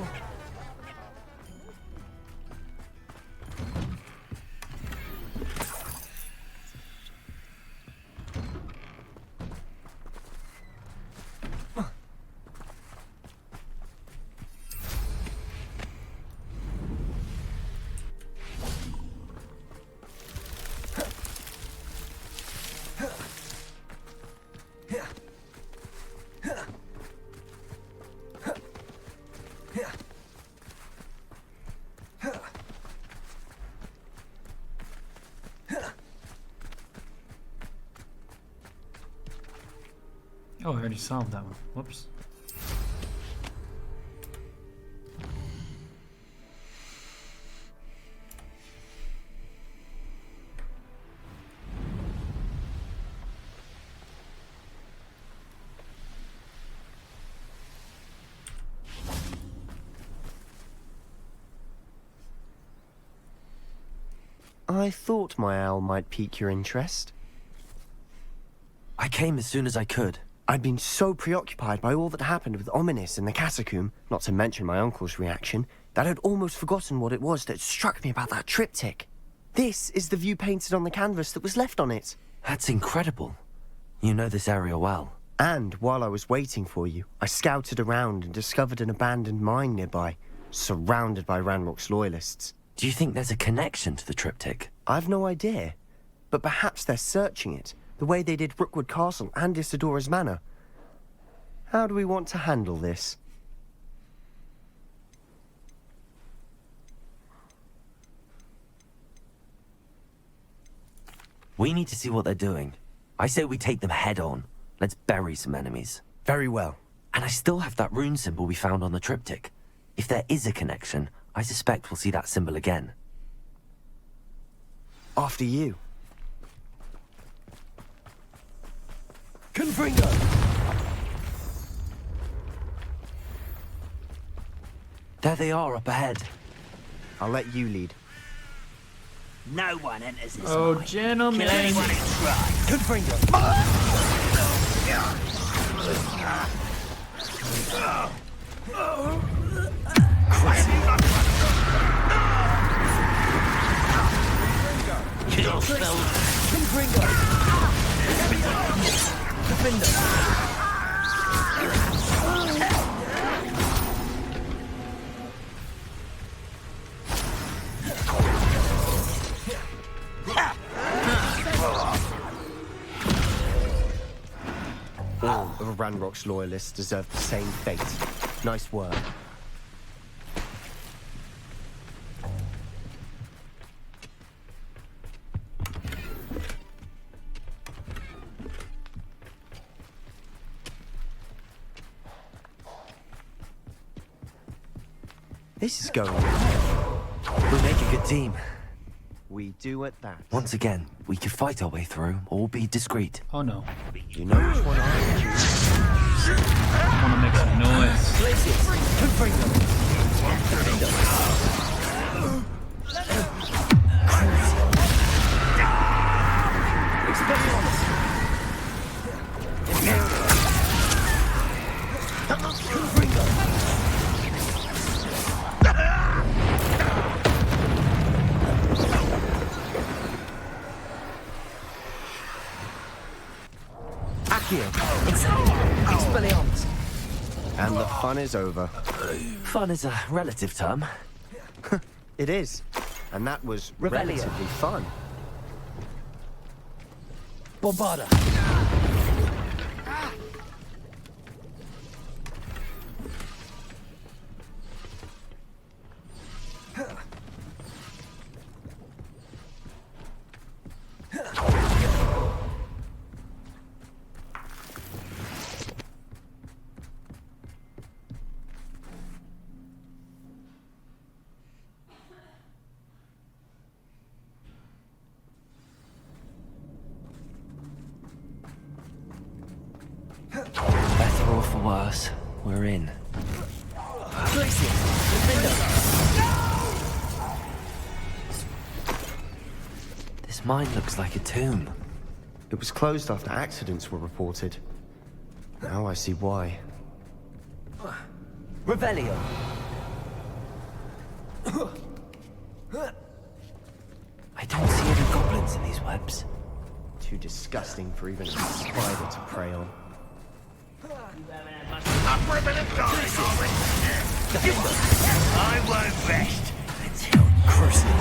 Oh, I already solved that one. Whoops. I thought my owl might pique your interest. I came as soon as I could. I'd been so preoccupied by all that happened with Ominis in the catacomb, not to mention my uncle's reaction, that I'd almost forgotten what it was that struck me about that triptych. This is the view painted on the canvas that was left on it. That's incredible. You know this area well. And while I was waiting for you, I scouted around and discovered an abandoned mine nearby, surrounded by Ranrock's loyalists. Do you think there's a connection to the triptych? I've no idea, but perhaps they're searching it, the way they did Rookwood Castle and Isidora's Manor. How do we want to handle this? We need to see what they're doing. I say we take them head on. Let's bury some enemies. Very well. And I still have that rune symbol we found on the triptych. If there is a connection, I suspect we'll see that symbol again. After you. Confringo! There they are up ahead. I'll let you lead. No one enters this Oh, mine. gentlemen. Kill anyone who tries. Confringo! Kill spell. Confringo! Defender! All of Ranrock's loyalists deserve the same fate. Nice work. This is going well. We make a good team. We do at that. Once again, we could fight our way through or be discreet. Oh no. You know which one I would choose. I want to make some noise. Glacius! Confringo! Expelliarmus! Confringo! Accio! Expelliarmus! And the fun is over. Fun is a relative term. It is. And that was Revelio. relatively fun. Bombarda. Better or for worse, we're in. This mine looks like a tomb. It was closed after accidents were reported. Now I see why. Revelio. I don't see any goblins in these webs. Too disgusting for even a spider to prey on. I won't rest until Crusty is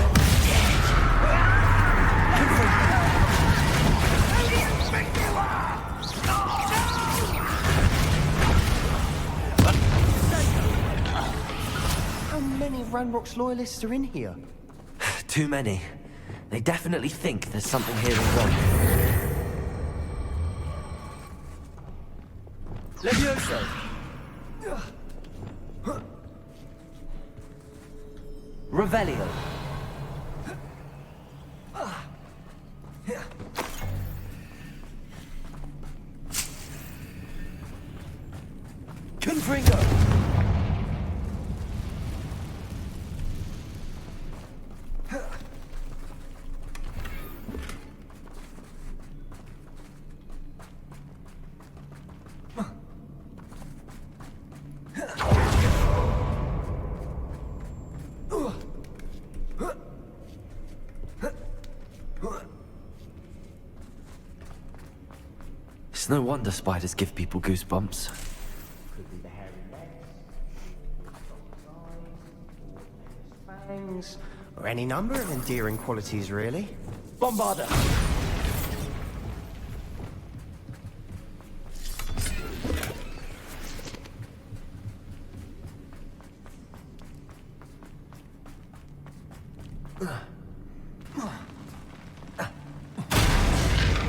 How many Ranrock's loyalists are in here? Too many. They definitely think there's something here in wrong. Levioso. Revelio. Confringo. It's no wonder spiders give people goosebumps. Could be the hairy legs, fangs, or any number of endearing qualities, really. Bombarda.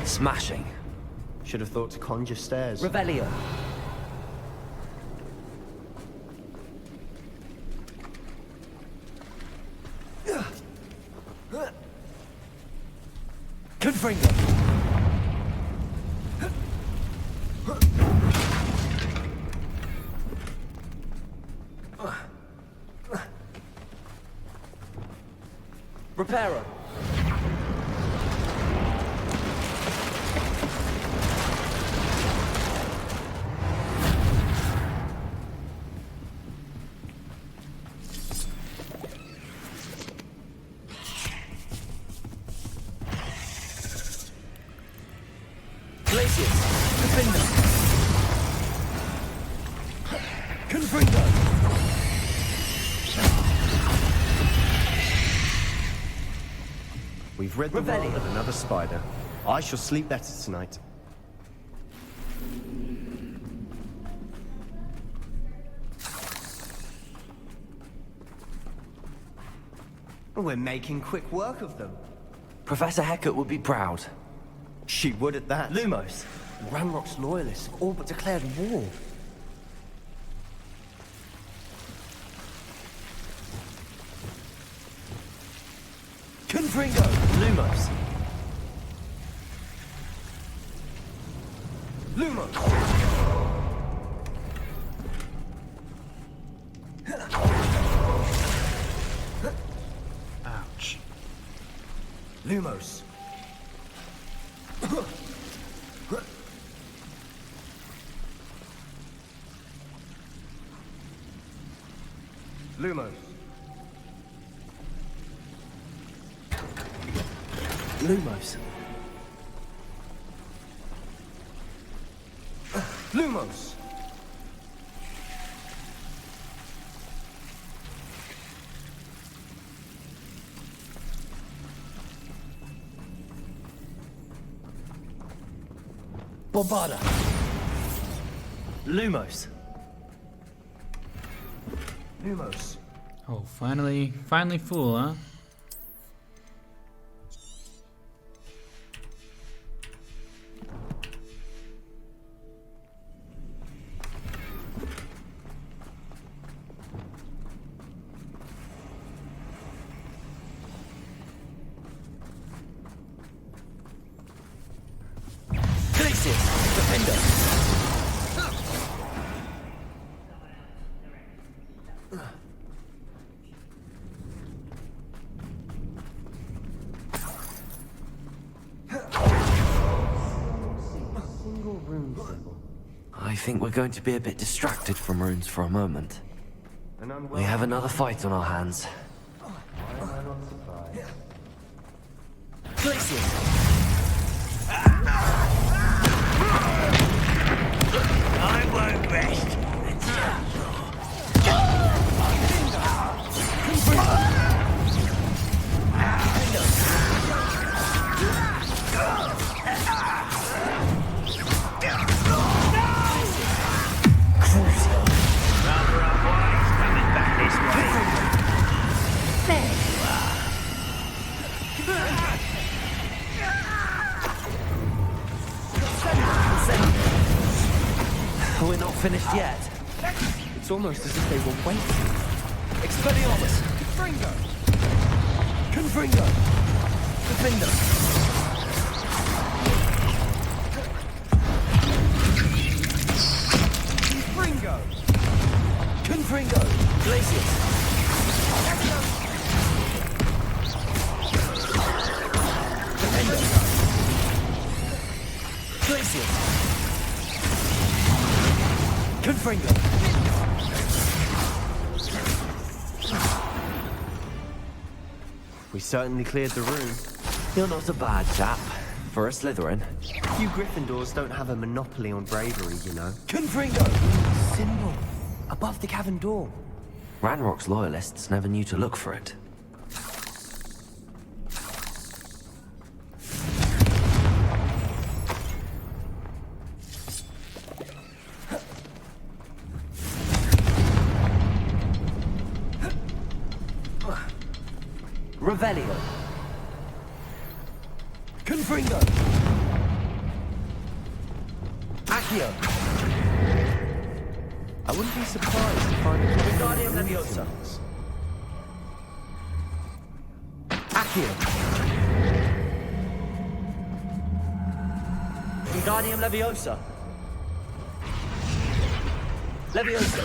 Smashing. Should have thought to conjure stairs. Revelio. Confringo. Reparo. We've rid the world of another spider. I shall sleep better tonight. We're making quick work of them. Professor Hecat would be proud. She would at that. Lumos. Ranrock's loyalists have all but declared war. Confringo. Lumos. Lumos! Ouch. Lumos! Lumos! Lumos. Lumos! Bombarda. Lumos. Lumos. Oh, finally full, huh? I think we're going to be a bit distracted from runes for a moment. We have another fight on our hands. I won't rest. We're not finished yet. It's almost as if they were waiting. Expelliarmus. Confringo. Confringo. Defender. Confringo. Confringo. Glacius. Defender. Glacius. Confringo. We certainly cleared the room. You're not a bad chap. For a Slytherin. You Gryffindors don't have a monopoly on bravery, you know. Confringo. Symbol. Above the cavern door. Ranrock's loyalists never knew to look for it. Revelio. Confringo. Accio. I wouldn't be surprised to find a Wingardium Leviosa. Accio. Wingardium Leviosa. Leviosa.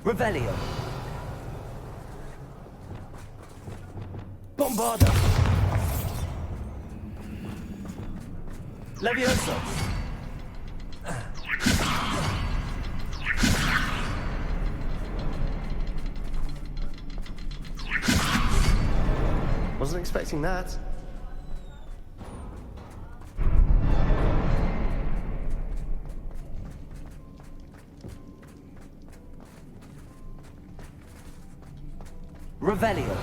Revelio. Bombarda. Leviosa. Wasn't expecting that. Revelio.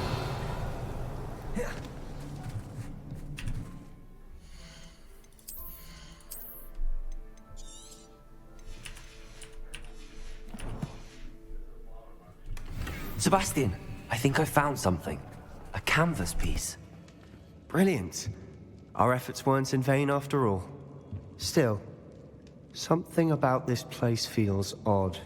Sebastian, I think I found something. A canvas piece. Brilliant. Our efforts weren't in vain after all. Still, something about this place feels odd.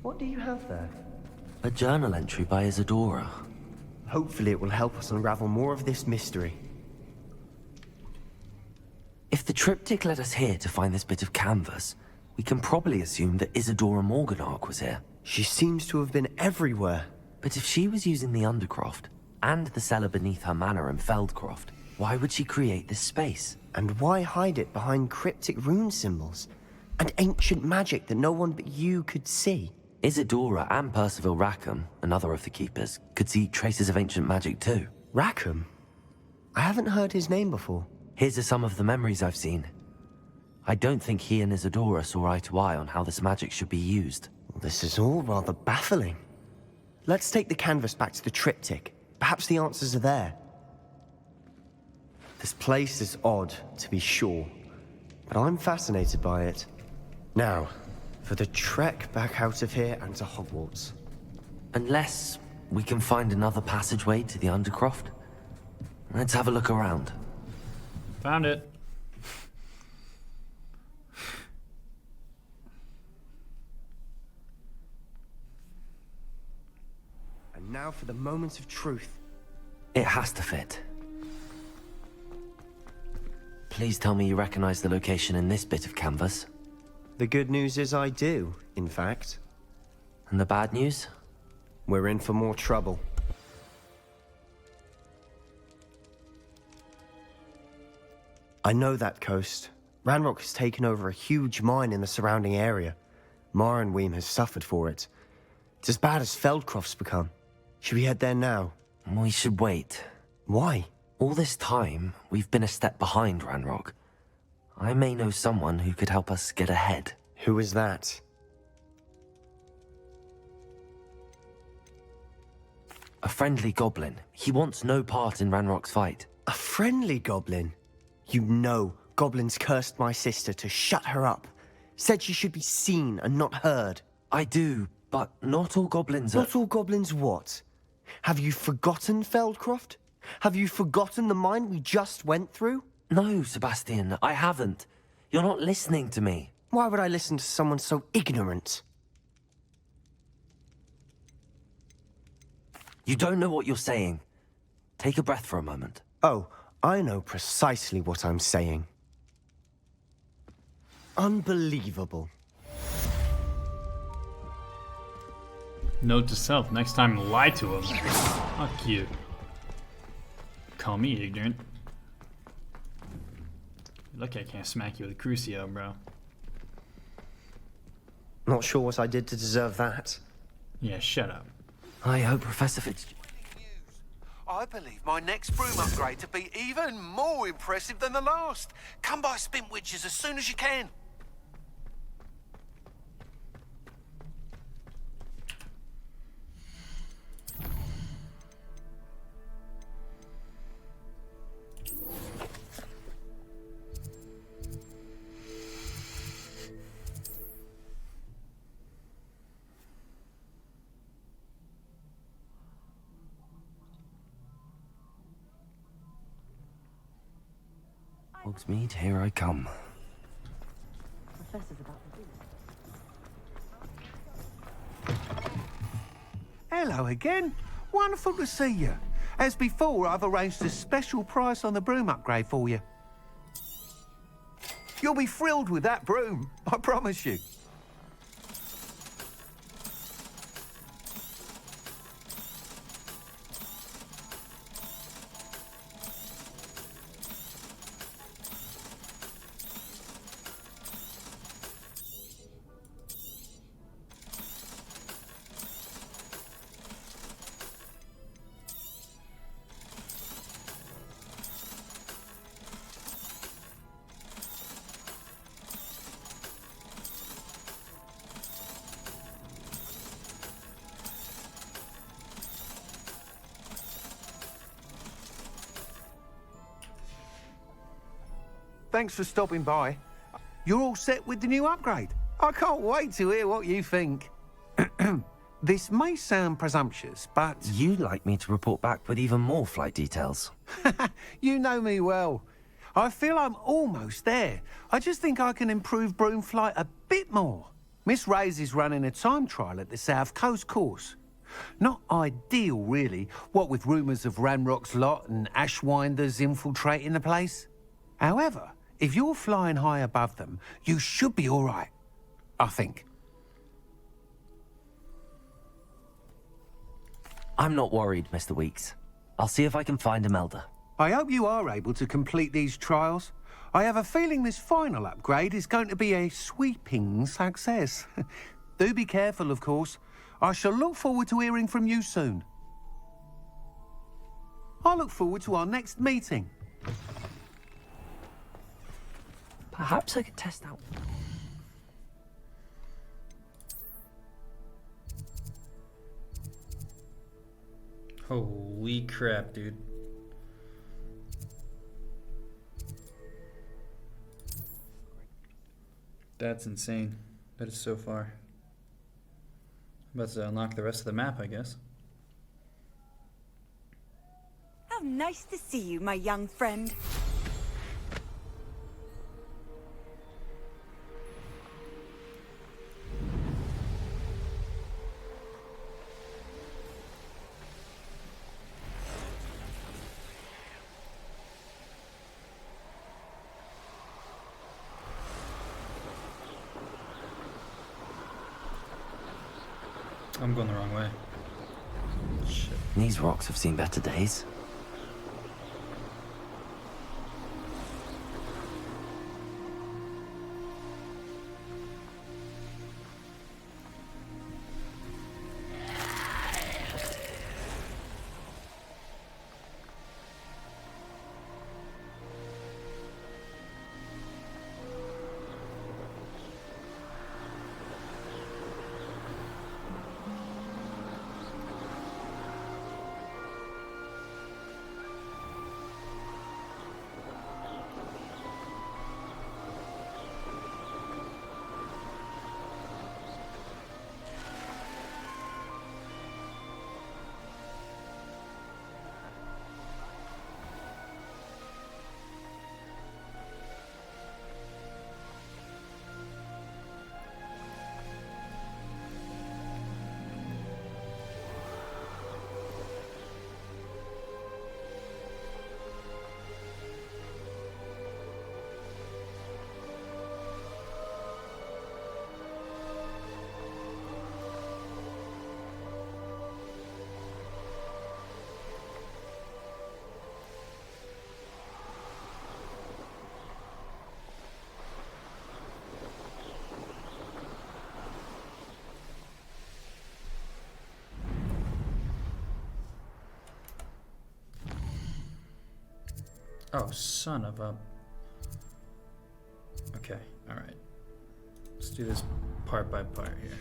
What do you have there? A journal entry by Isadora. Hopefully it will help us unravel more of this mystery. If the triptych led us here to find this bit of canvas, we can probably assume that Isadora Morganach was here. She seems to have been everywhere. But if she was using the Undercroft, and the cellar beneath her manor in Feldcroft, Why would she create this space? And why hide it behind cryptic rune symbols? And ancient magic that no one but you could see? Isadora and Percival Rackham, another of the Keepers, could see traces of ancient magic too. Rackham? I haven't heard his name before. His are some of the memories I've seen. I don't think he and Isadora saw eye to eye on how this magic should be used. This is all rather baffling. Let's take the canvas back to the triptych. Perhaps the answers are there. This place is odd, to be sure, but I'm fascinated by it. Now, for the trek back out of here and to Hogwarts. Unless we can find another passageway to the Undercroft. Let's have a look around. Found it. And now for the moment of truth. It has to fit. Please tell me you recognize the location in this bit of canvas. The good news is I do, in fact. And the bad news? We're in for more trouble. I know that coast. Ranrock has taken over a huge mine in the surrounding area. Marenweem has suffered for it. It's as bad as Feldcroft's become. Should we head there now? We should wait. Why? All this time, we've been a step behind Ranrock. I may know someone who could help us get ahead. Who is that? A friendly goblin. He wants no part in Ranrock's fight. A friendly goblin? You know, goblins cursed my sister to shut her up. Said she should be seen and not heard. I do, but not all goblins are... Not all goblins what? Have you forgotten Feldcroft? Have you forgotten the mine we just went through? No, Sebastian, I haven't. You're not listening to me. Why would I listen to someone so ignorant? You don't know what you're saying. Take a breath for a moment. Oh, I know precisely what I'm saying. Unbelievable. Note to self, next time lie to him. Fuck you. Call me ignorant. You're lucky I can't smack you with a Crucio, bro. Not sure what I did to deserve that. Yeah, shut up. I hope Professor Fitz... I believe my next broom upgrade to be even more impressive than the last. Come by Spintwitches as soon as you can. Hogsmeade, here I come. Hello again. Wonderful to see you. As before, I've arranged a special price on the broom upgrade for you. You'll be thrilled with that broom, I promise you. Thanks for stopping by. You're all set with the new upgrade. I can't wait to hear what you think. This may sound presumptuous, but... You'd like me to report back with even more flight details. You know me well. I feel I'm almost there. I just think I can improve broom flight a bit more. Miss Ray's is running a time trial at the South Coast course. Not ideal, really, what with rumours of Ranrock's lot and Ashwinders infiltrating the place. However, if you're flying high above them, you should be all right, I think. I'm not worried, Mr. Weeks. I'll see if I can find Imelda. I hope you are able to complete these trials. I have a feeling this final upgrade is going to be a sweeping success. Do be careful, of course. I shall look forward to hearing from you soon. I look forward to our next meeting. Perhaps I could test out. Holy crap, dude. That's insane. That is so far. I'm about to unlock the rest of the map, I guess. How nice to see you, my young friend. I'm going the wrong way. Shit. These rocks have seen better days. Oh, son of a... Okay, alright. Let's do this part by part here.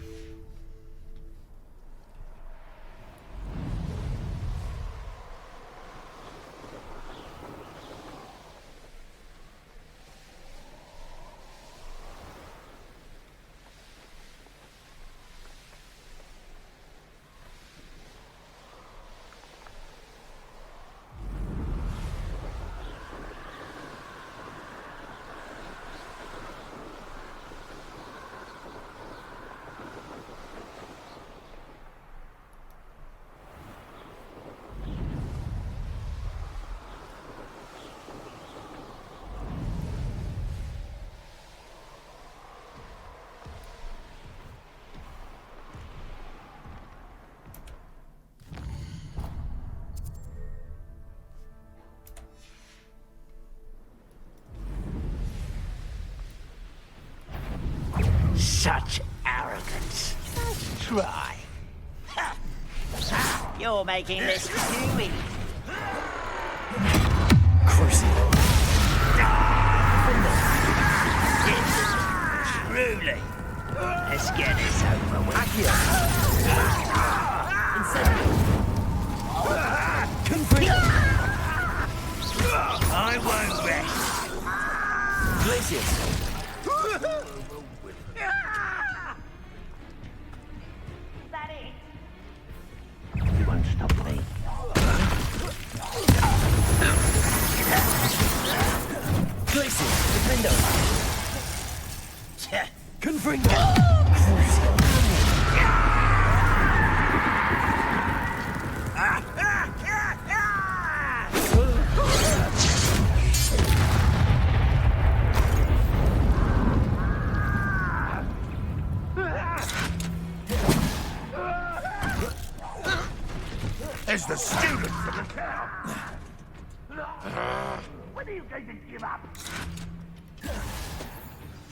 Such arrogance. First try. Ha. Ha. You're making this too easy. Crucible. Yes, truly. Let's get this over with. I won't rest. Glacius. You won't stop me. Glacius. Defendo. Confringo. As the student from the camp. you going to give up?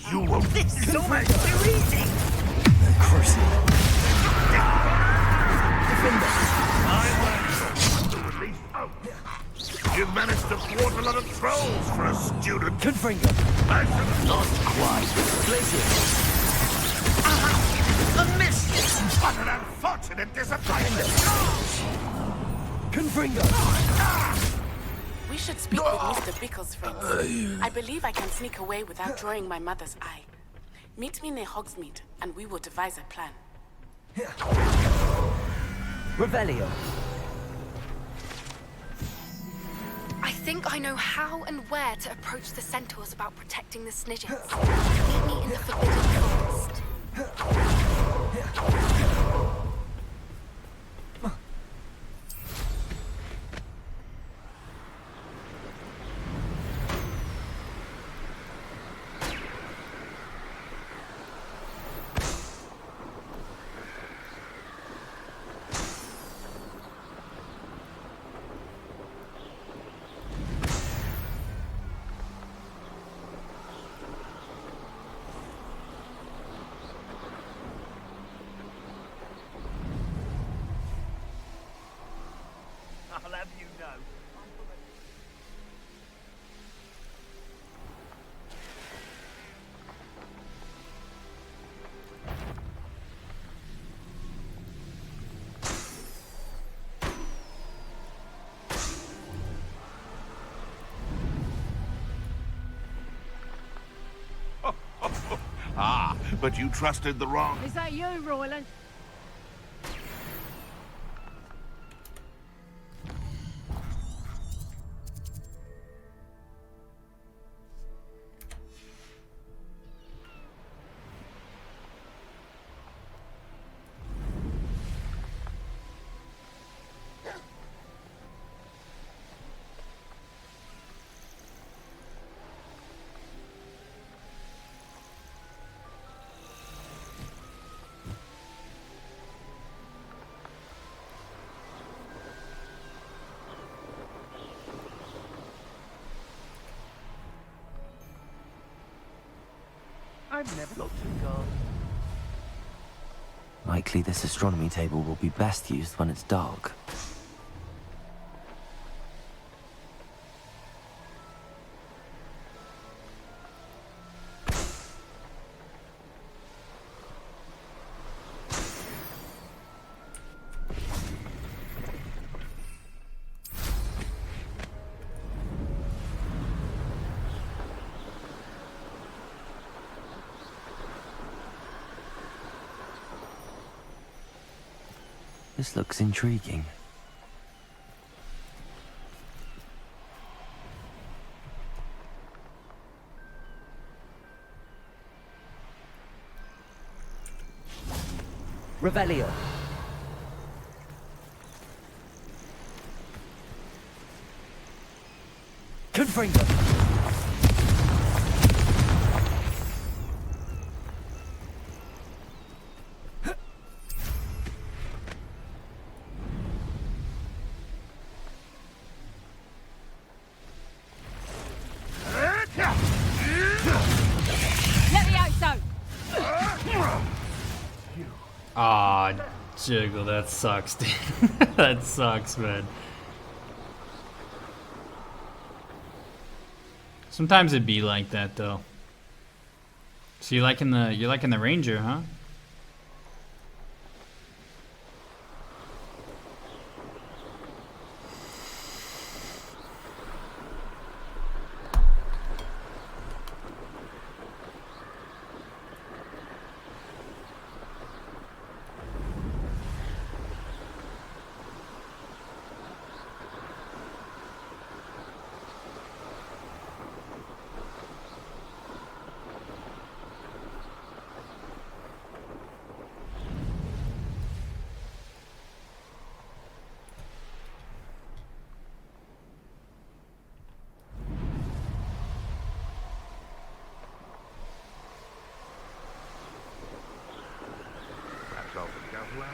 You won't. This is almost too easy! Curse you. To release out. You've managed to thwart a lot of trolls for a student. Confringo. Not quite. Glacier. A miss! What an unfortunate disappointment! Confringo. We should speak with Mr. Bickle's friends. I believe I can sneak away without drawing my mother's eye. Meet me near Hogsmeade, and we will devise a plan. Revelio. I think I know how and where to approach the centaurs about protecting the Snidgets. Meet me in the Forbidden Forest. I'll have you know. Ah, but you trusted the wrong... Is that you, Royland? I've never looked at God. Likely this astronomy table will be best used when it's dark. This looks intriguing. Revelio. Confringo. Let me out, so. Aw, Jiggle, that sucks, dude. That sucks, man. Sometimes it be like that, though. So you're liking the Ranger, huh? That's all for the council hour.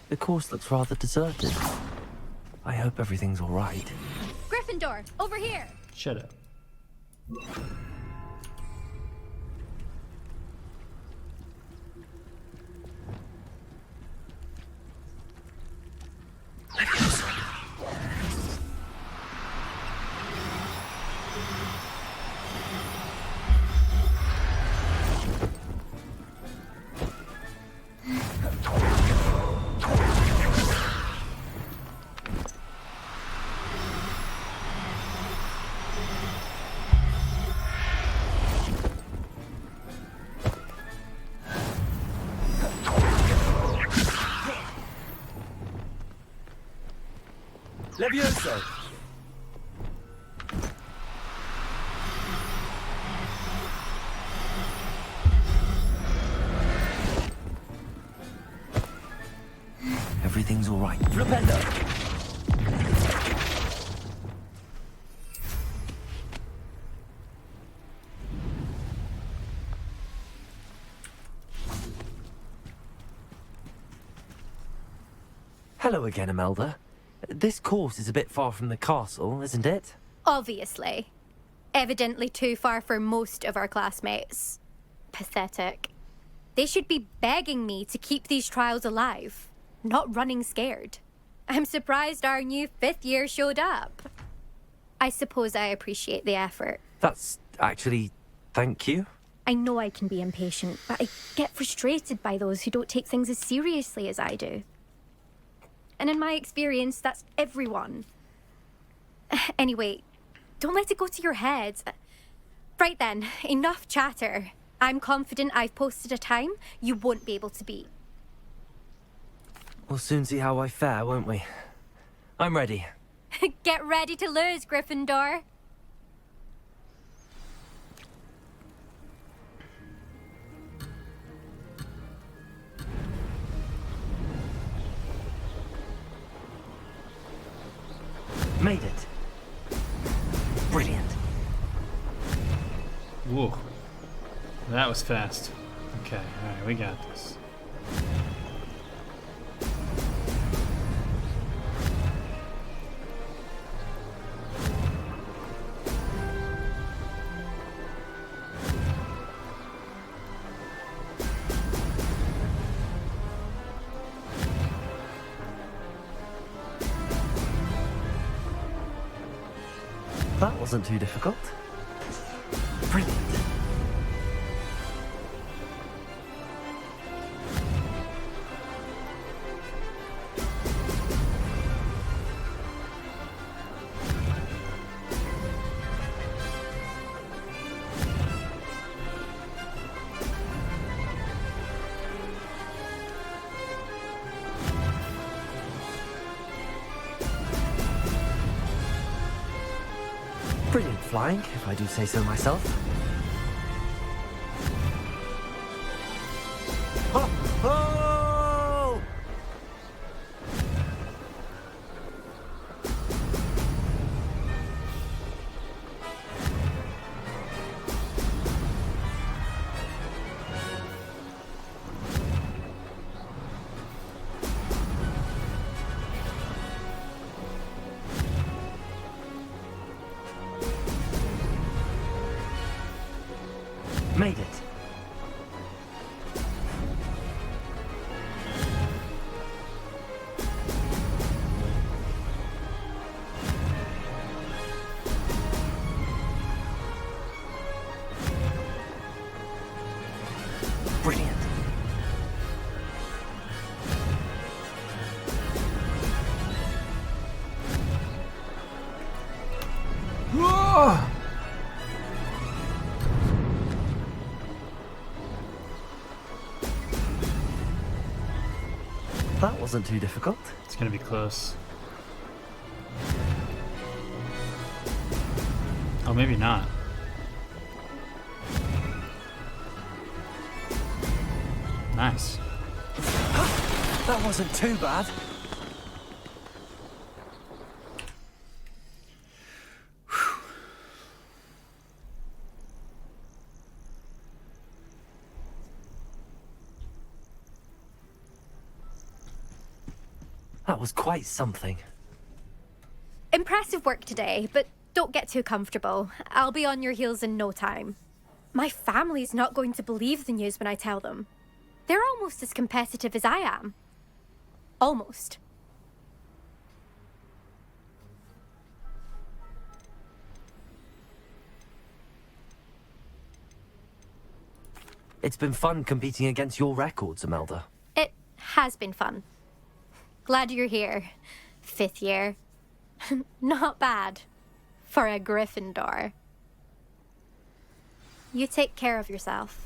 The course looks rather deserted. I hope everything's all right. Gryffindor, over here. Shut up. Levioso! Everything's all right. Flipendo! Hello again, Imelda. This course is a bit far from the castle, isn't it? Obviously. Evidently too far for most of our classmates. Pathetic. They should be begging me to keep these trials alive, not running scared. I'm surprised our new 5th year showed up. I suppose I appreciate the effort. That's actually... thank you. I know I can be impatient, but I get frustrated by those who don't take things as seriously as I do. And in my experience, that's everyone. Anyway, don't let it go to your head. Right then, enough chatter. I'm confident I've posted a time you won't be able to beat. We'll soon see how I fare, won't we? I'm ready. Get ready to lose, Gryffindor. Made it. Brilliant. Whoa. That was fast. Okay, alright, we got this. That wasn't too difficult. Brilliant. Brilliant flying, if I do say so myself. Ho! Ho! Made it. Brilliant. Whoa! That wasn't too difficult. It's gonna be close. Oh, maybe not. Nice. That wasn't too bad. That was quite something. Impressive work today, but don't get too comfortable. I'll be on your heels in no time. My family's not going to believe the news when I tell them. They're almost as competitive as I am. Almost. It's been fun competing against your records, Imelda. It has been fun. Glad you're here. 5th year. Not bad. For a Gryffindor. You take care of yourself.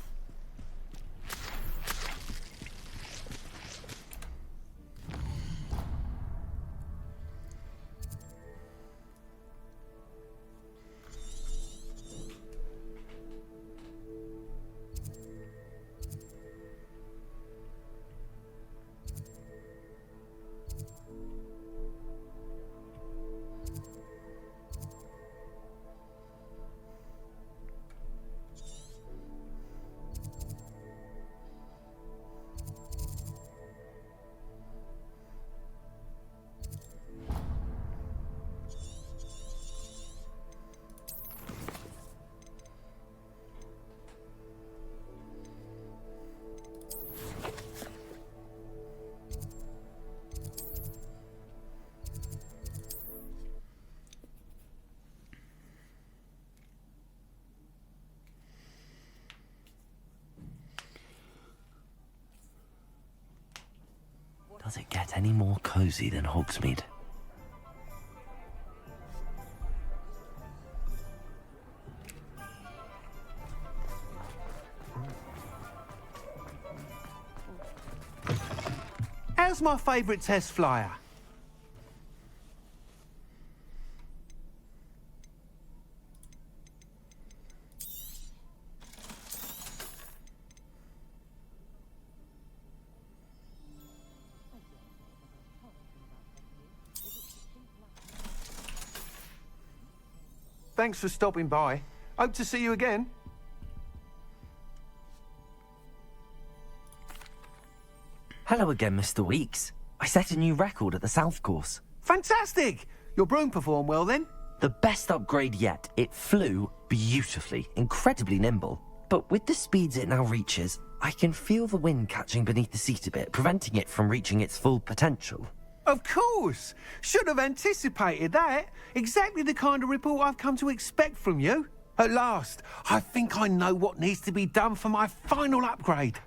Does it get any more cozy than Hogsmeade? How's my favourite test flyer? Thanks for stopping by. Hope to see you again. Hello again, Mr. Weeks. I set a new record at the South Course. Fantastic! Your broom performed well then? The best upgrade yet. It flew beautifully, incredibly nimble. But with the speeds it now reaches, I can feel the wind catching beneath the seat a bit, preventing it from reaching its full potential. Of course! Should have anticipated that. Exactly the kind of report I've come to expect from you. At last, I think I know what needs to be done for my final upgrade.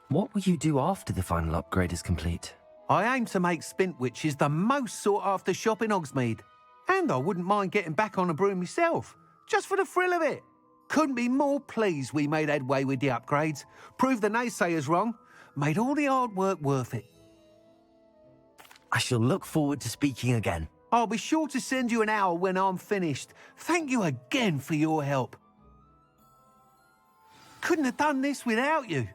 What will you do after the final upgrade is complete? I aim to make Spintwitches the most sought-after shop in Hogsmeade. And I wouldn't mind getting back on a broom myself, just for the thrill of it. Couldn't be more pleased we made headway with the upgrades, proved the naysayers wrong, made all the hard work worth it. I shall look forward to speaking again. I'll be sure to send you an hour when I'm finished. Thank you again for your help. Couldn't have done this without you.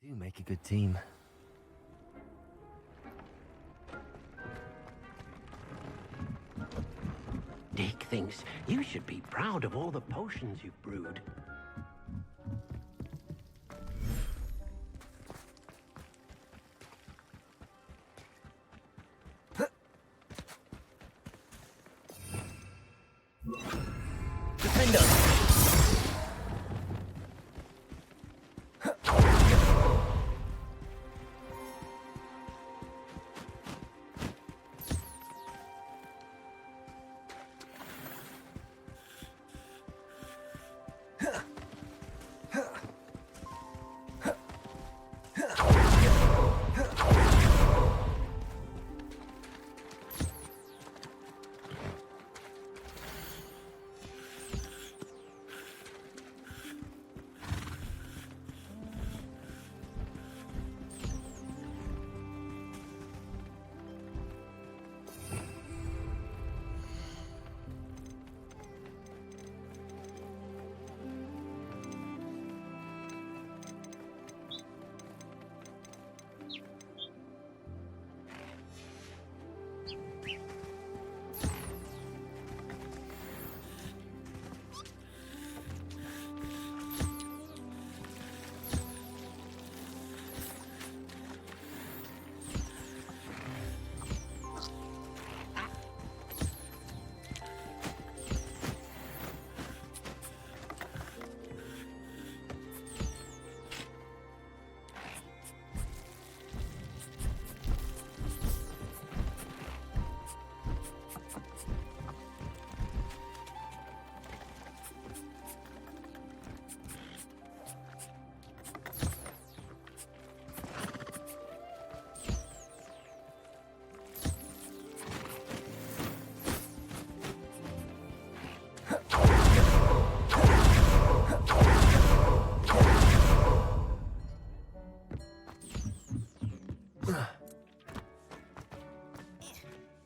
You make a good team. Dick thinks you should be proud of all the potions you've brewed.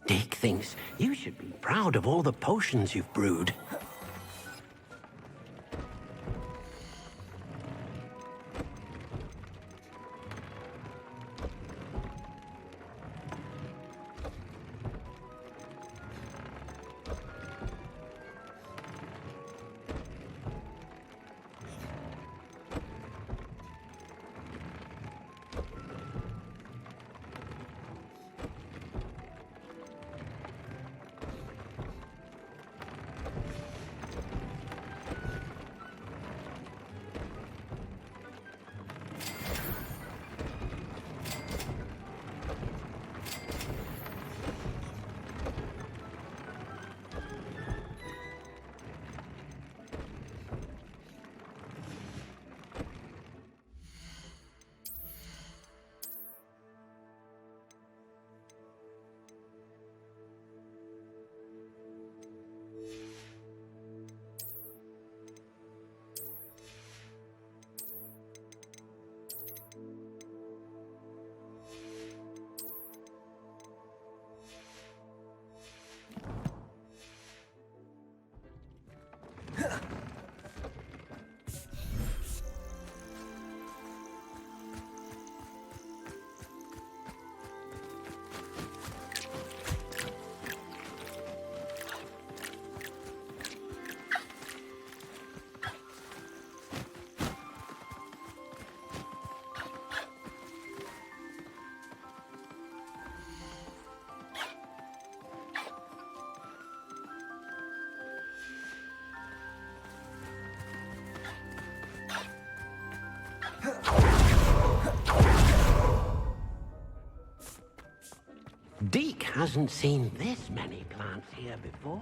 Dick thinks you should be proud of all the potions you've brewed. Deke hasn't seen this many plants here before.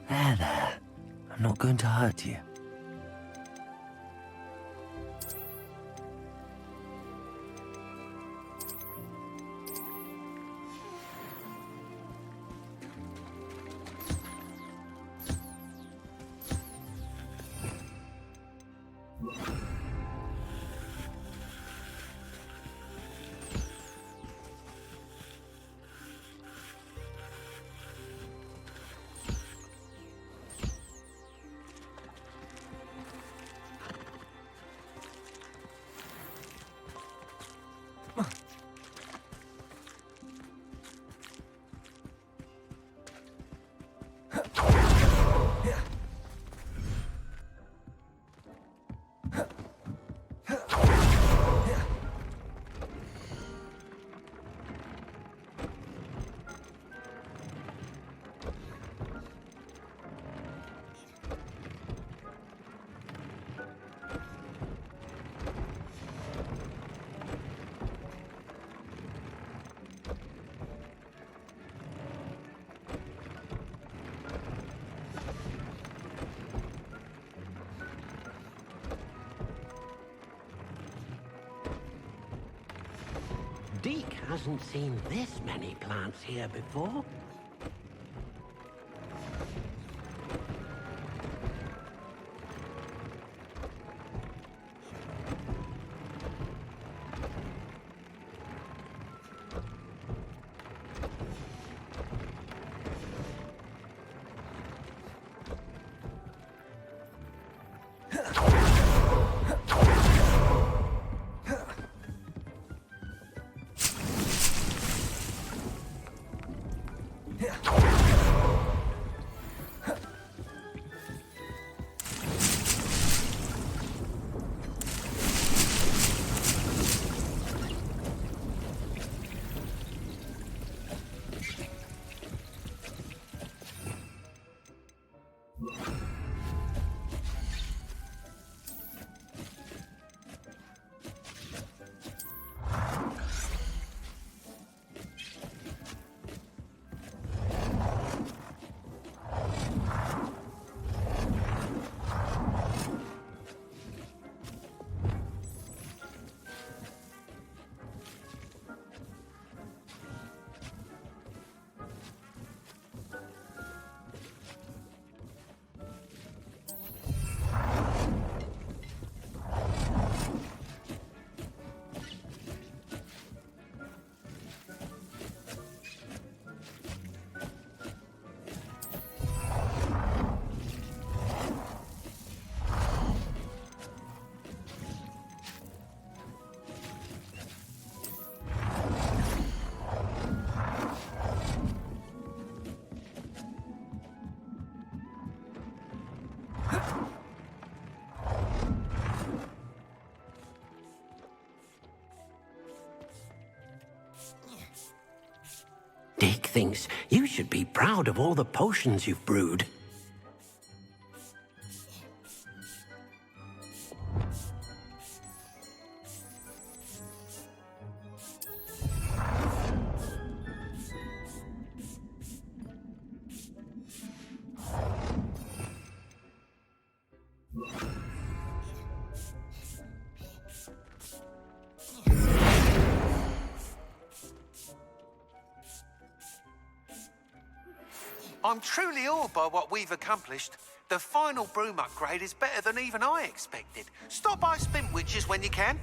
There. I'm not going to hurt you. Deke hasn't seen this many plants here before. Deke thinks you should be proud of all the potions you've brewed. I'm truly awed by what we've accomplished. The final broom upgrade is better than even I expected. Stop by Spintwitches when you can.